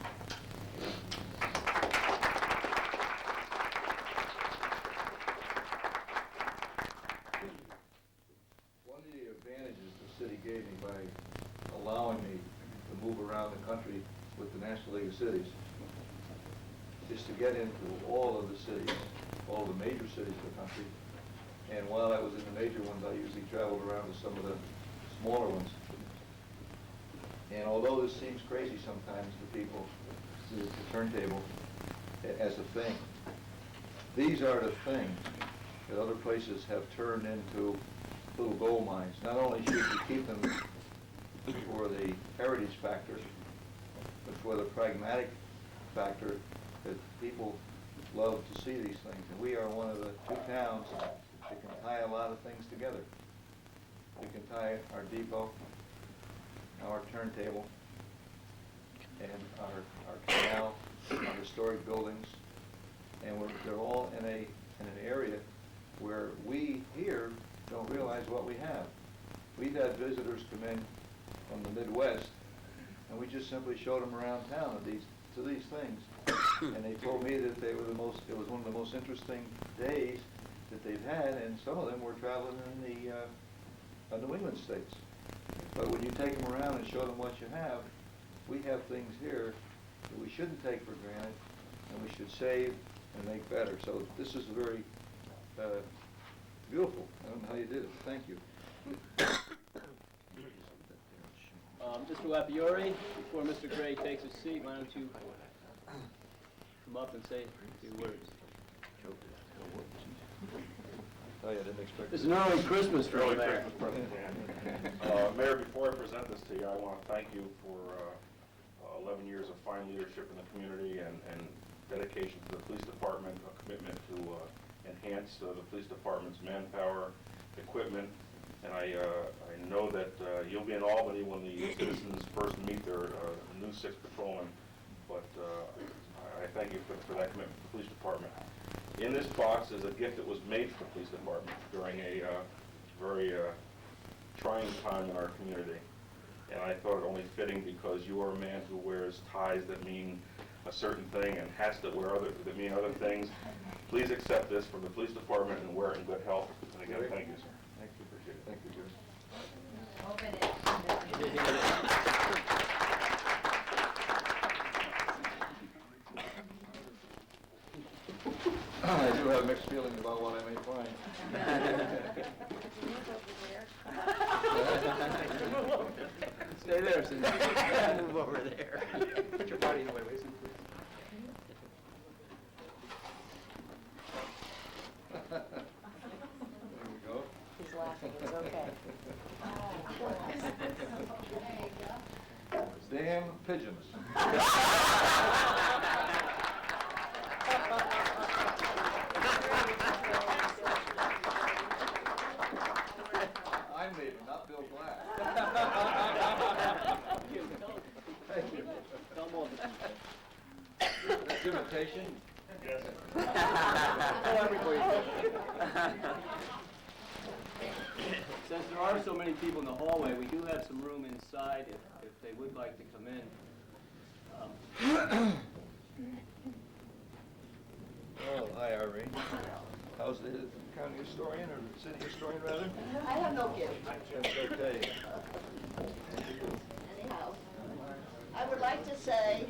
One of the advantages the city gave me by allowing me to move around the country with the National League of Cities is to get into all of the cities, all the major cities of the country. And while I was in the major ones, I usually traveled around to some of the smaller ones. And although this seems crazy sometimes to people, the turntable as a thing, these are the things that other places have turned into little gold mines. Not only should you keep them for the heritage factor, but for the pragmatic factor that people love to see these things. And we are one of the 2 towns that can tie a lot of things together. We can tie our depot, our turntable, and our canal, our historic buildings, and they're all in an area where we here don't realize what we have. We've had visitors come in from the Midwest, and we just simply showed them around town to these things. And they told me that it was one of the most interesting days that they've had, and some of them were traveling in the New England states. But when you take them around and show them what you have, we have things here that we shouldn't take for granted, and we should save and make better. So this is very beautiful. I don't know how you did it. Thank you. Mr. Lapiori, before Mr. Gray takes his seat, why don't you come up and say a few words? Oh, yeah, I didn't expect It's an early Christmas for Early there. Christmas present, Mayor, before I present this to you, I want to thank you for 11 years of fine leadership in the community and dedication to the police department, a commitment to enhance the police department's manpower, equipment, and I know that you'll be in Albany when the citizens first meet their new 6th patrolman, but I thank you for that commitment to the police department. In this box is a gift that was made for the police department during a very trying time in our community. And I thought it only fitting because you are a man who wears ties that mean a certain thing and hats that mean other things. Please accept this from the police department and wear it in good health. And again, thank you, sir. Thank you, appreciate it. Thank you, Jervis. Open it. I do have mixed feelings about what I may find. Stay there, Cindy. Move over there. Put your body in the way, Mason, please. There we go. He's laughing, it's okay. Damn pigeons. I'm leaving, not Bill Black. Thank you. That's imitation? Yes. Since there are so many people in the hallway, we do have some room inside if they would like to come in. Oh, hi, Irene. How's the county historian, or city historian, rather? I have no gift. That's okay. Anyhow, I would like to say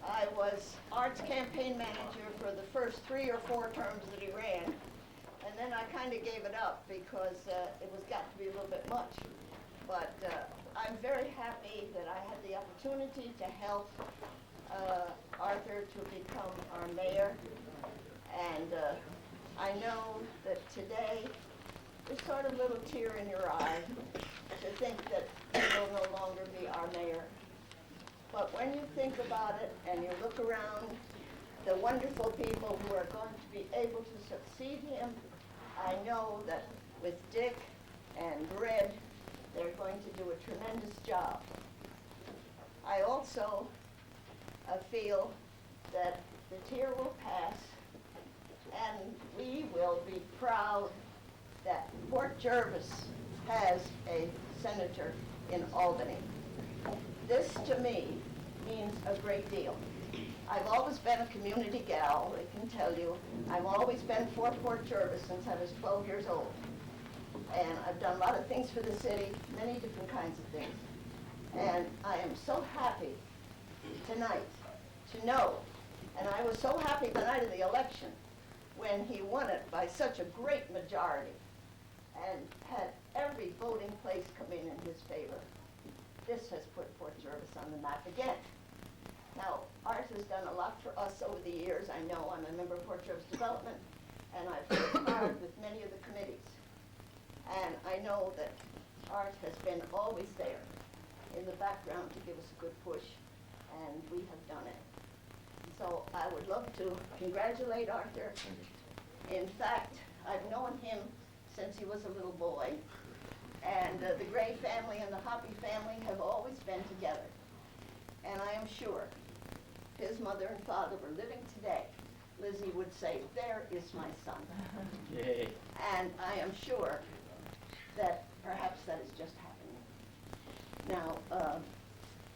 I was Art's campaign manager for the first 3 or 4 terms that he ran, and then I kind of gave it up because it was got to be a little bit much. But I'm very happy that I had the opportunity to help Arthur to become our mayor, and I know that today there's sort of a little tear in your eye to think that he will no longer be our mayor. But when you think about it and you look around the wonderful people who are going to be able to succeed him, I know that with Dick and Red, they're going to do a tremendous job. I also feel that the tear will pass and we will be proud that Fort Jervis has a senator in Albany. This, to me, means a great deal. I've always been a community gal, I can tell you. I've always been for Fort Jervis since I was 12 years old. And I've done a lot of things for the city, many different kinds of things. And I am so happy tonight to know, and I was so happy the night of the election when he won it by such a great majority and had every voting place come in his favor. This has put Fort Jervis on the map again. Now, Art has done a lot for us over the years. I know I'm a member of Fort Jervis Development, and I've worked hard with many of the committees. And I know that Art has been always there in the background to give us a good push, and we have done it. So I would love to congratulate Arthur. In fact, I've known him since he was a little boy, and the Gray family and the Hoppy family have always been together. And I am sure if his mother and father were living today, Lizzie would say, "There is my son." Yay. And I am sure that perhaps that is just happening. Now,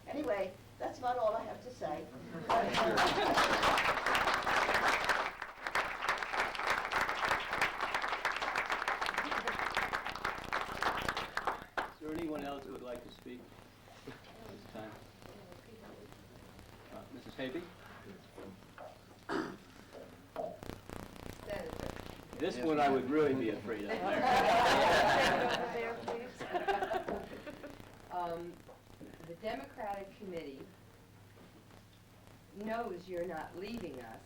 anyway, That's about all I have to say. Is there anyone else who would like to speak at this time? Mrs. Habe? This one I would really be afraid of. The Democratic Committee knows you're not leaving us.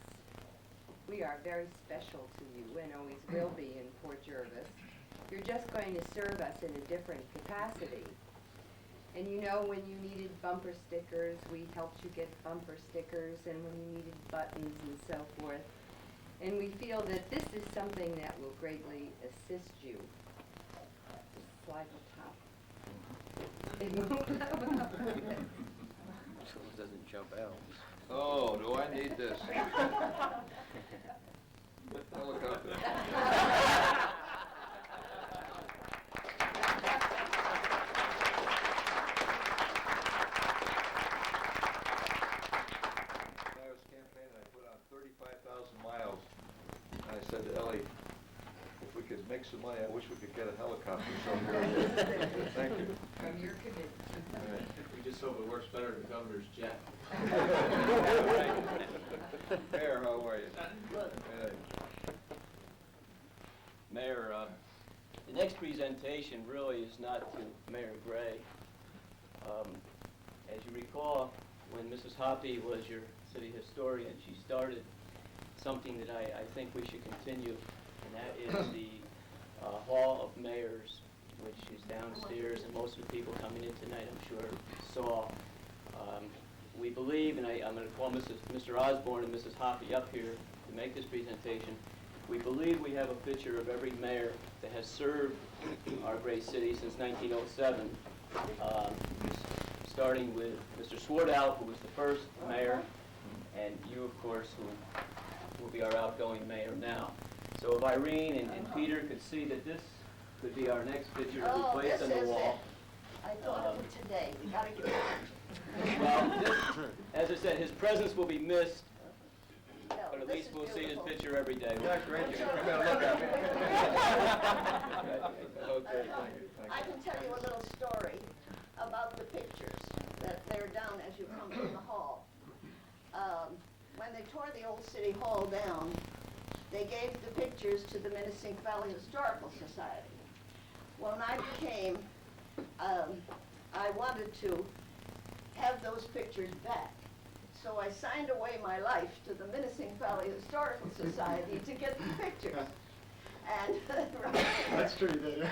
We are very special to you and always will be in Port Jervis. You're just going to serve us in a different capacity. And you know, when you needed bumper stickers, we helped you get bumper stickers, and when you needed buttons and so forth. And we feel that this is something that will greatly assist you. Just slide the top. It won't come up. So it doesn't jump out. Oh, do I need this? Helicopter. I was campaigning, I put on 35,000 miles. And I said to Ellie, if we could make some money, I wish we could get a helicopter somewhere. Thank you. From your committee. We just hope it works better than the governor's jet. Mayor, how are you? Good. Hey. Mayor, the next presentation really is not to Mayor Gray. As you recall, when Mrs. Hoppe was your city historian, she started something that I think we should continue, and that is the Hall of Mayors, which is downstairs, and most of the people coming in tonight, I'm sure, saw. We believe, and I'm going to call Mr. Osborne and Mrs. Hoppe up here to make this presentation. We believe we have a picture of every mayor that has served our great city since 1907, starting with Mr. Swartout, who was the first mayor, and you, of course, who will be our outgoing mayor now. So if Irene and Peter could see that this could be our next picture to be placed on the wall. I thought of it today. We got to get it. Well, as I said, his presence will be missed, No, but at this least is we'll see his beautiful. picture every day. Yeah, great. You can come out and look at me. Okay, thank you. I can tell you a little story about the pictures that they're down as you come from the hall. When they tore the old city hall down, they gave the pictures to the Minnesink Valley Historical Society. When I became, I wanted to have those pictures back. So I signed away my life to the Minnesink Valley Historical Society to get the pictures. And That's true, there.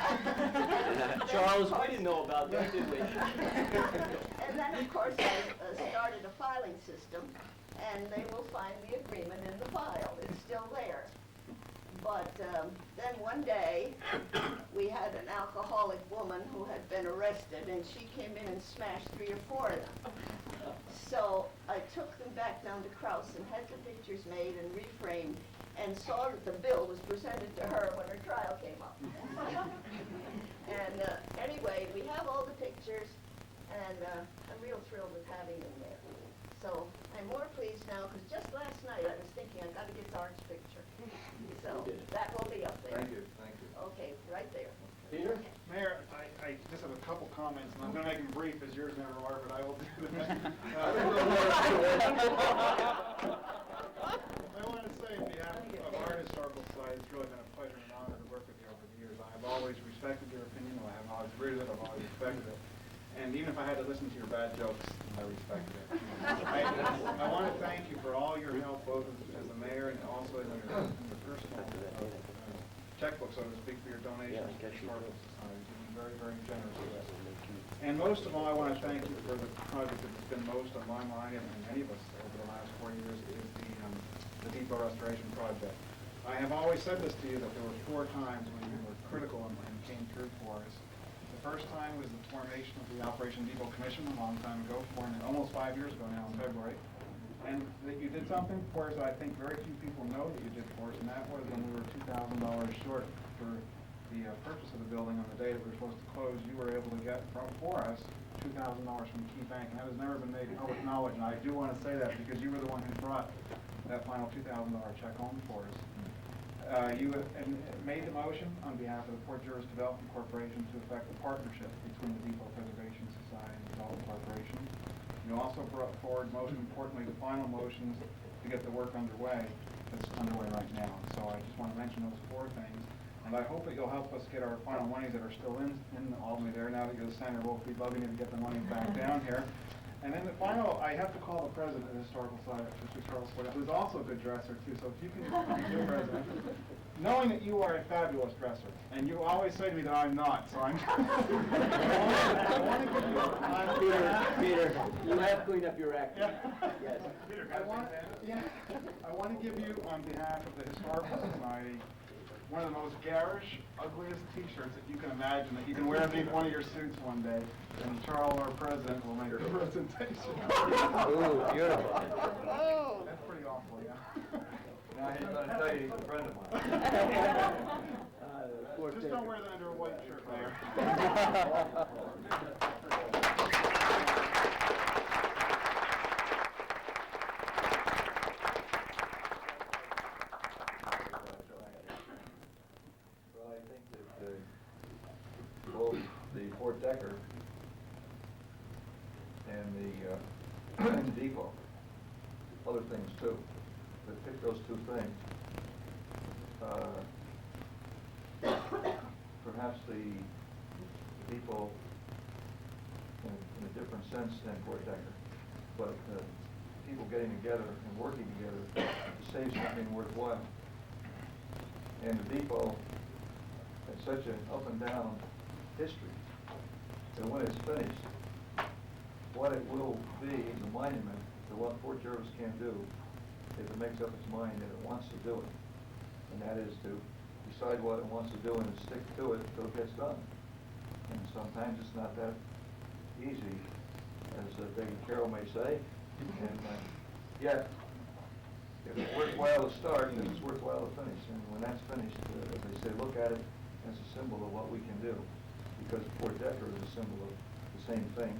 Charles, we didn't know about that, did we? And then, of course, I started a filing system, and they will find the agreement in the file. It's still there. But then one day, we had an alcoholic woman who had been arrested, and she came in and smashed 3 or 4 of them. So I took them back down to Kraus and had the pictures made and reframed, and saw that the bill was presented to her when her trial came up. And anyway, we have all the pictures, and I'm real thrilled with having them there. So I'm more pleased now, because just last night I was thinking I've got to get Art's picture. So that will be up there. Thank you, thank you. Okay, right there. Peter? Mayor, I just have a couple comments, and I'm going to make them brief, as yours never are, but I will do that. I want to say, on behalf of our Historical Society, it's really been a pleasure and an honor to work with you over the years. I have always respected your opinion, I have always agreed with it, I've always respected it. And even if I had to listen to your bad jokes, I respected it. I want to thank you for all your help, both as a mayor and also in your personal checkbook, so to speak, for your donations to the Historical Society. You've been very, very generous with us. And most of all, I want to thank you for the project that's been most on my mind and many of us over the last 4 years is the depot restoration project. I have always said this to you, that there were 4 times when you were critical and came through for us. The first time was the formation of the Operation Depot Commission a long time ago, almost 5 years ago now in February. And that you did something for us that I think very few people know that you did for us, and that was when we were $2,000 short for the purchase of the building on the day that we were supposed to close, you were able to get for us $2,000 from Key Bank, and that has never been made public knowledge. And I do want to say that because you were the one who brought that final $2,000 check home for us. You made the motion on behalf of the Port Jervis Development Corporation to effect a partnership between the Depot Preservation Society and the Development Corporation. You also brought forward, most importantly, the final motions to get the work underway that's underway right now. So I just want to mention those 4 things. And I hope that you'll help us get our final monies that are still in Albany there. Now that you're the senator, we'll be loving you to get the money back down here. And then the final, I have to call the president of the Historical Society, who's also a good dresser too. So if you can, Mr. President, knowing that you are a fabulous dresser, and you always say to me that I'm not, so I'm. I want to give you. Peter, you have cleaned up your act. Yeah. Yes. Peter, I want to give you, on behalf of the Historical Society, one of the most garish, ugliest T-shirts that you can imagine that you can wear underneath one of your suits one day, and Charles, our president, will make a presentation. Ooh, beautiful. That's pretty awful, yeah. Now he's going to tell you he's a friend of mine. Just don't wear that under a white shirt, Mayor. Well, I think that both the Fort Decker and the depot, other things too, but pick those 2 things. Perhaps the depot in a different sense than Fort Decker, but people getting together and working together to save something worthwhile. And the depot has such an up and down history that when it's finished, what it will be is a monument to what Fort Jervis can do if it makes up its mind that it wants to do it. And that is to decide what it wants to do and stick to it until it gets done. And sometimes it's not that easy, as Becky Carroll may say. And yet, if it's worthwhile to start, then it's worthwhile to finish. And when that's finished, as they say, look at it as a symbol of what we can do. Because Fort Decker is a symbol of the same thing.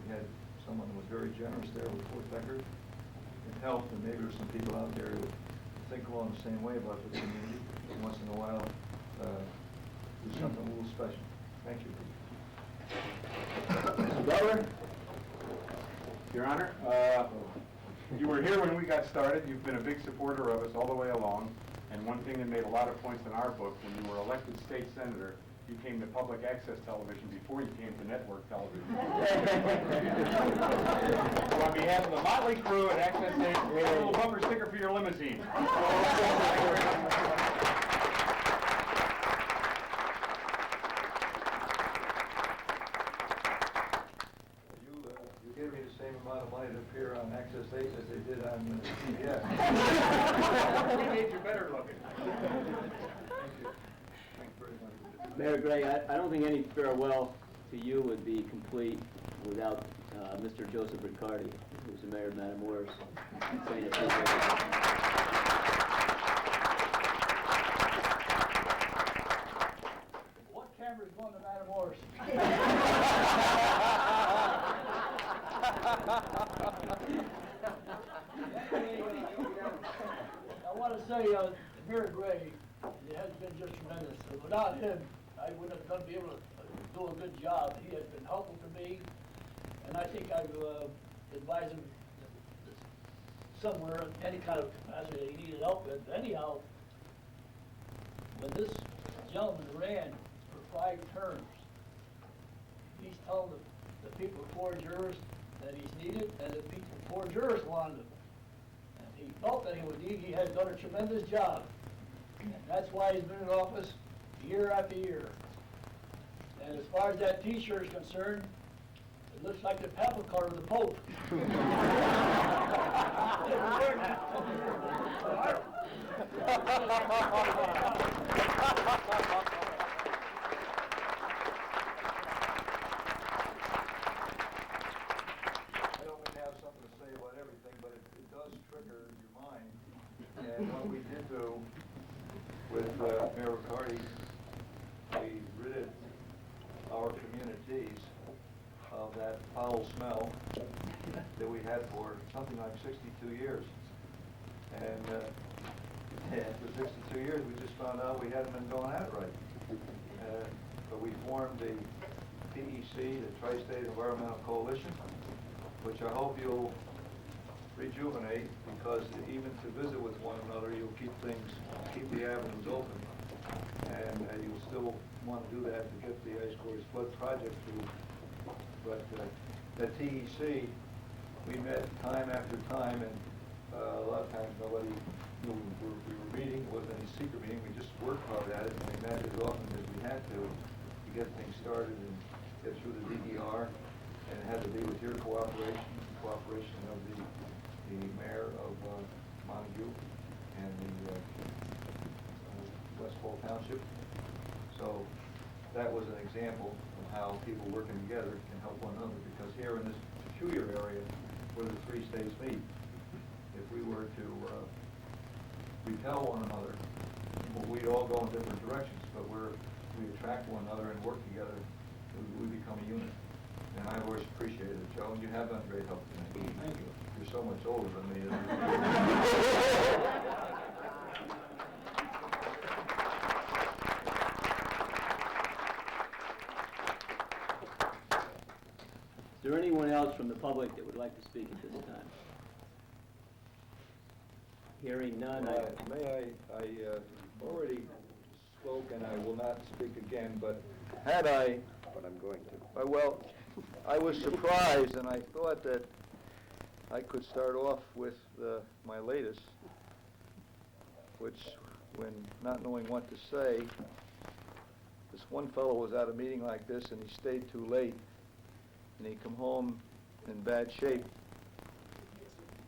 We had someone who was very generous there with Fort Decker. It helped, and maybe there's some people out there who think along the same way about the community. And once in a while, do something a little special. Thank you. Mr. Butler? Your Honor, you were here when we got started. You've been a big supporter of us all the way along. And one thing that made a lot of points in our book, when you were elected state senator, you came to public access television before you came to network television. So on behalf of the Motley crew at Access 8, a little bumper sticker for your limousine. You gave me the same amount of money to appear on Access 8 as they did on CBS. We made you better looking. Mayor Gray, I don't think any farewell to you would be complete without Mr. Joseph Riccardi, who's the mayor of Matamoros, saying a few words. What camera's going to Matamoros? I want to say, Mayor Gray, it has been just tremendous. Without him, I wouldn't have been able to do a good job. He has been helpful to me, and I think I've advised him somewhere, any kind of capacity that he needed help with. Anyhow, when this gentleman ran for 5 terms, he's telling the people of Fort Jervis that he's needed, and the people of Fort Jervis wanted him. And he felt that he would need. He has done a tremendous job. And that's why he's been in office year after year. And as far as that T-shirt is concerned, it looks like the papal color of the Pope. I don't mean to have something to say about everything, but it does trigger your mind. And what we did do with Mayor Riccardi, that foul smell that we had for something like 62 years. And after 62 years, we just found out we hadn't been going at it right. But we formed the TEC, the Tri-State Environmental Coalition, which I hope you'll rejuvenate, because even to visit with one another, you'll keep the avenues open. And you'll still want to do that to get the Ice Quarries Flood Project through. But the TEC, we met time after time, and a lot of times nobody knew we were meeting. It wasn't any secret meeting. We just worked hard at it, and we met as often as we had to get things started and get through the DER. And it had to be with your cooperation of the mayor of Montague and the West Fall Township. So that was an example of how people working together can help one another, because here in this peculiar area where the three states meet, if we were to repel one another, well, we'd all go in different directions, but we attract one another and work together, we become a unit. And I've always appreciated it, Joe, and you have been great help to me. Thank you. You're so much older than me. Is there anyone else from the public that would like to speak at this time? Hearing none, I already spoke, and I will not speak again, but had I... But I'm going to. Well, I was surprised, and I thought that I could start off with my latest, which, when not knowing what to say, this one fellow was at a meeting like this, and he stayed too late, and he come home in bad shape.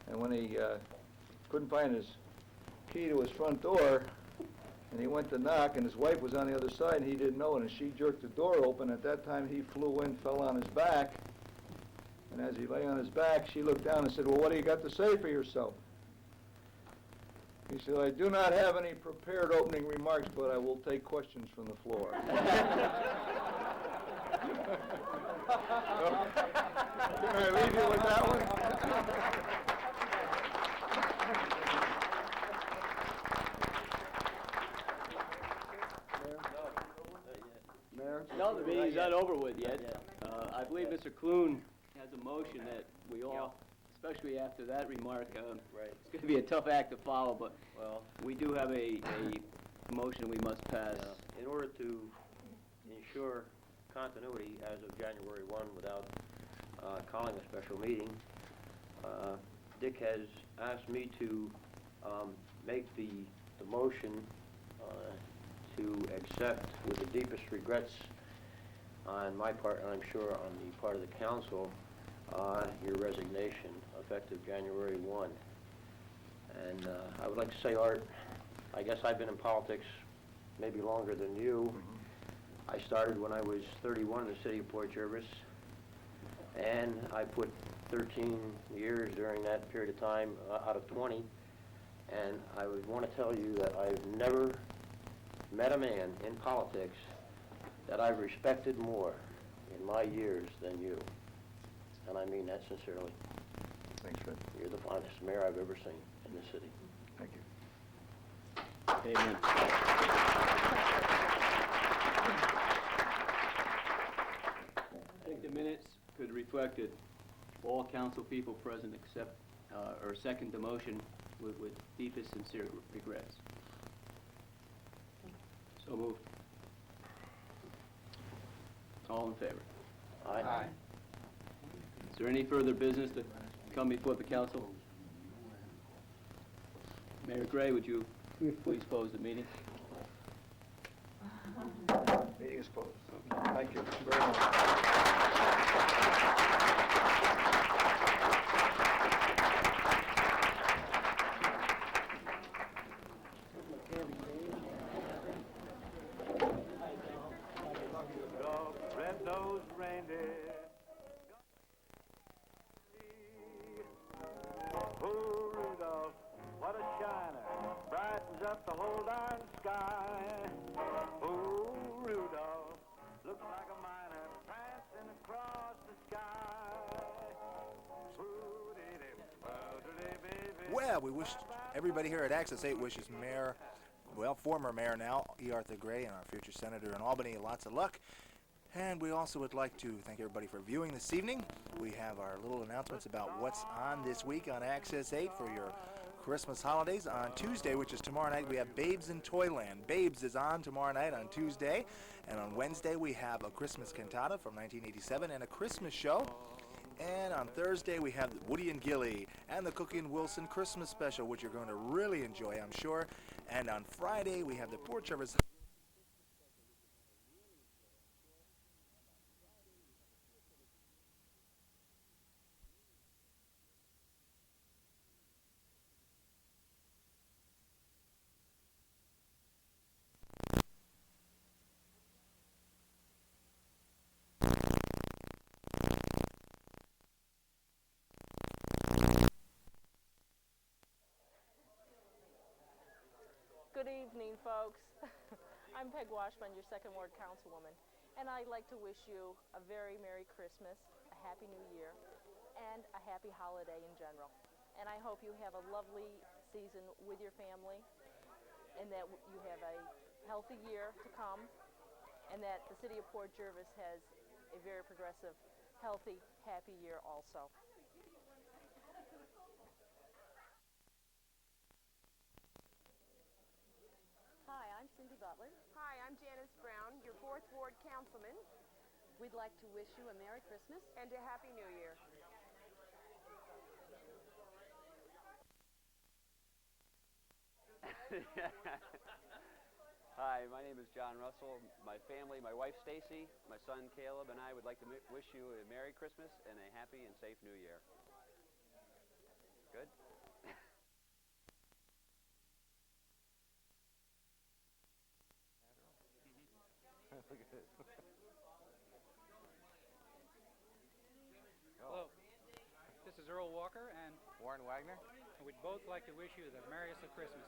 And when he couldn't find his key to his front door, and he went to knock, and his wife was on the other side, and he didn't know it, and she jerked the door open. At that time, he flew in, fell on his back, and as he lay on his back, she looked down and said, "Well, what do you got to say for yourself?" He said, "I do not have any prepared opening remarks, but I will take questions from the floor." Can I leave you with that one? No, the meeting's not over with yet. I believe Mr. Clune has a motion that we all, especially after that remark, it's going to be a tough act to follow, but we do have a motion we must pass. In order to ensure continuity as of January 1 without calling a special meeting, Dick has asked me to make the motion to accept with the deepest regrets on my part, and I'm sure on the part of the council, your resignation effective January 1. And I would like to say, Art, I guess I've been in politics maybe longer than you. I started when I was 31 in the city of Port Jervis, and I put 13 years during that period of time out of 20. And I would want to tell you that I've never met a man in politics that I've respected more in my years than you. And I mean that sincerely. Thanks, Fred. You're the finest mayor I've ever seen in this city. Thank you. Amen. I think the minutes could reflect that all council people present accept or second the motion with deepest sincere regrets. So moved. All in favor? Aye. Is there any further business to come before the council? Mayor Gray, would you please close the meeting? Meeting is closed. Thank you very much. Red-nosed reindeer. Oh, Rudolph, what a shiner, brightens up the whole darn sky. Oh, Rudolph, looks like a miner prancing Yeah, we wish everybody here at Access 8 wishes Mayor, well, former Mayor now, E. Arthur Gray, and our future Senator in Albany lots of luck. And we also would like to thank everybody for viewing this evening. We have our little announcements about what's on this week on Access 8 for your Christmas holidays. On Tuesday, which is tomorrow night, we have Babes in Toyland. Babes is on tomorrow night on Tuesday. And on Wednesday, we have a Christmas cantata from 1987 and a Christmas show. And on Thursday, we have Woody and Gilly and the Cookie and Wilson Christmas special, which you're going to really enjoy, I'm sure. And on Friday, we have the Port Jervis. Good evening, folks. I'm Peg Washburn, your second ward councilwoman, and I'd like to wish you a very Merry Christmas, a Happy New Year, and a happy holiday in general. And I hope you have a lovely season with your family, and that you have a healthy year to come, and that the city of Port Jervis has a very progressive, healthy, happy year also. Hi, I'm Cindy Butler. Hi, I'm Janice Brown, your 4th Ward Councilman, We'd like to wish you a Merry Christmas. and a Happy New Year. Hi, my name is John Russell. My family, my wife Stacy, my son Caleb, and I would like to wish you a Merry Christmas and a happy and safe New Year. Good? Look at this. Hello, this is Earl Walker and Warren Wagner. we'd both like to wish you the merriest of Christmas,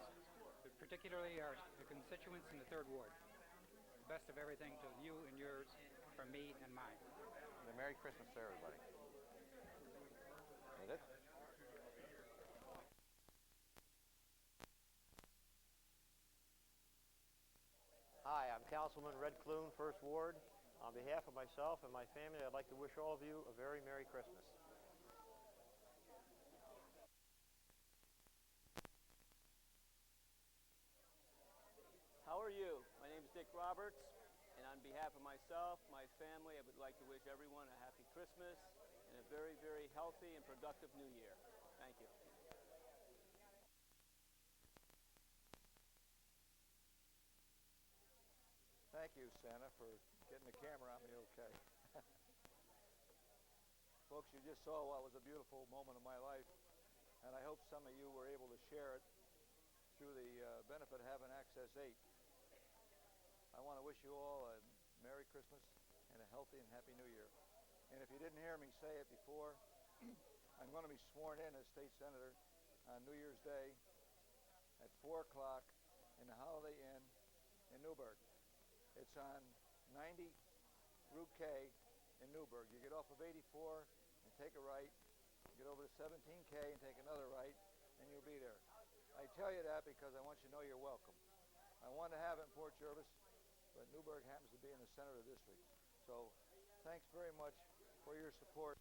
but particularly the constituents in the 3rd Ward. The best of everything to you and yours, from me and mine. And a Merry Christmas to everybody. Is it? Hi, I'm Councilman Red Clune, 1st Ward. On behalf of myself and my family, I'd like to wish all of you a very Merry Christmas. How are you? My name is Dick Roberts, and on behalf of myself, my family, I would like to wish everyone a happy Christmas and a very, very healthy and productive New Year. Thank you. Thank you, Santa, for getting the camera on me okay. Folks, you just saw what was a beautiful moment of my life, and I hope some of you were able to share it through the benefit of having Access 8. I want to wish you all a Merry Christmas and a healthy and happy New Year. And if you didn't hear me say it before, I'm going to be sworn in as state senator on New Year's Day at 4 o'clock in the Holiday Inn in Newburgh. It's on 90 Route K in Newburgh. You get off of 84 and take a right, get over to 17K and take another right, and you'll be there. I tell you that because I want you to know you're welcome. I want to have it in Port Jervis, but Newburgh happens to be in the center of the district. So thanks very much for your support.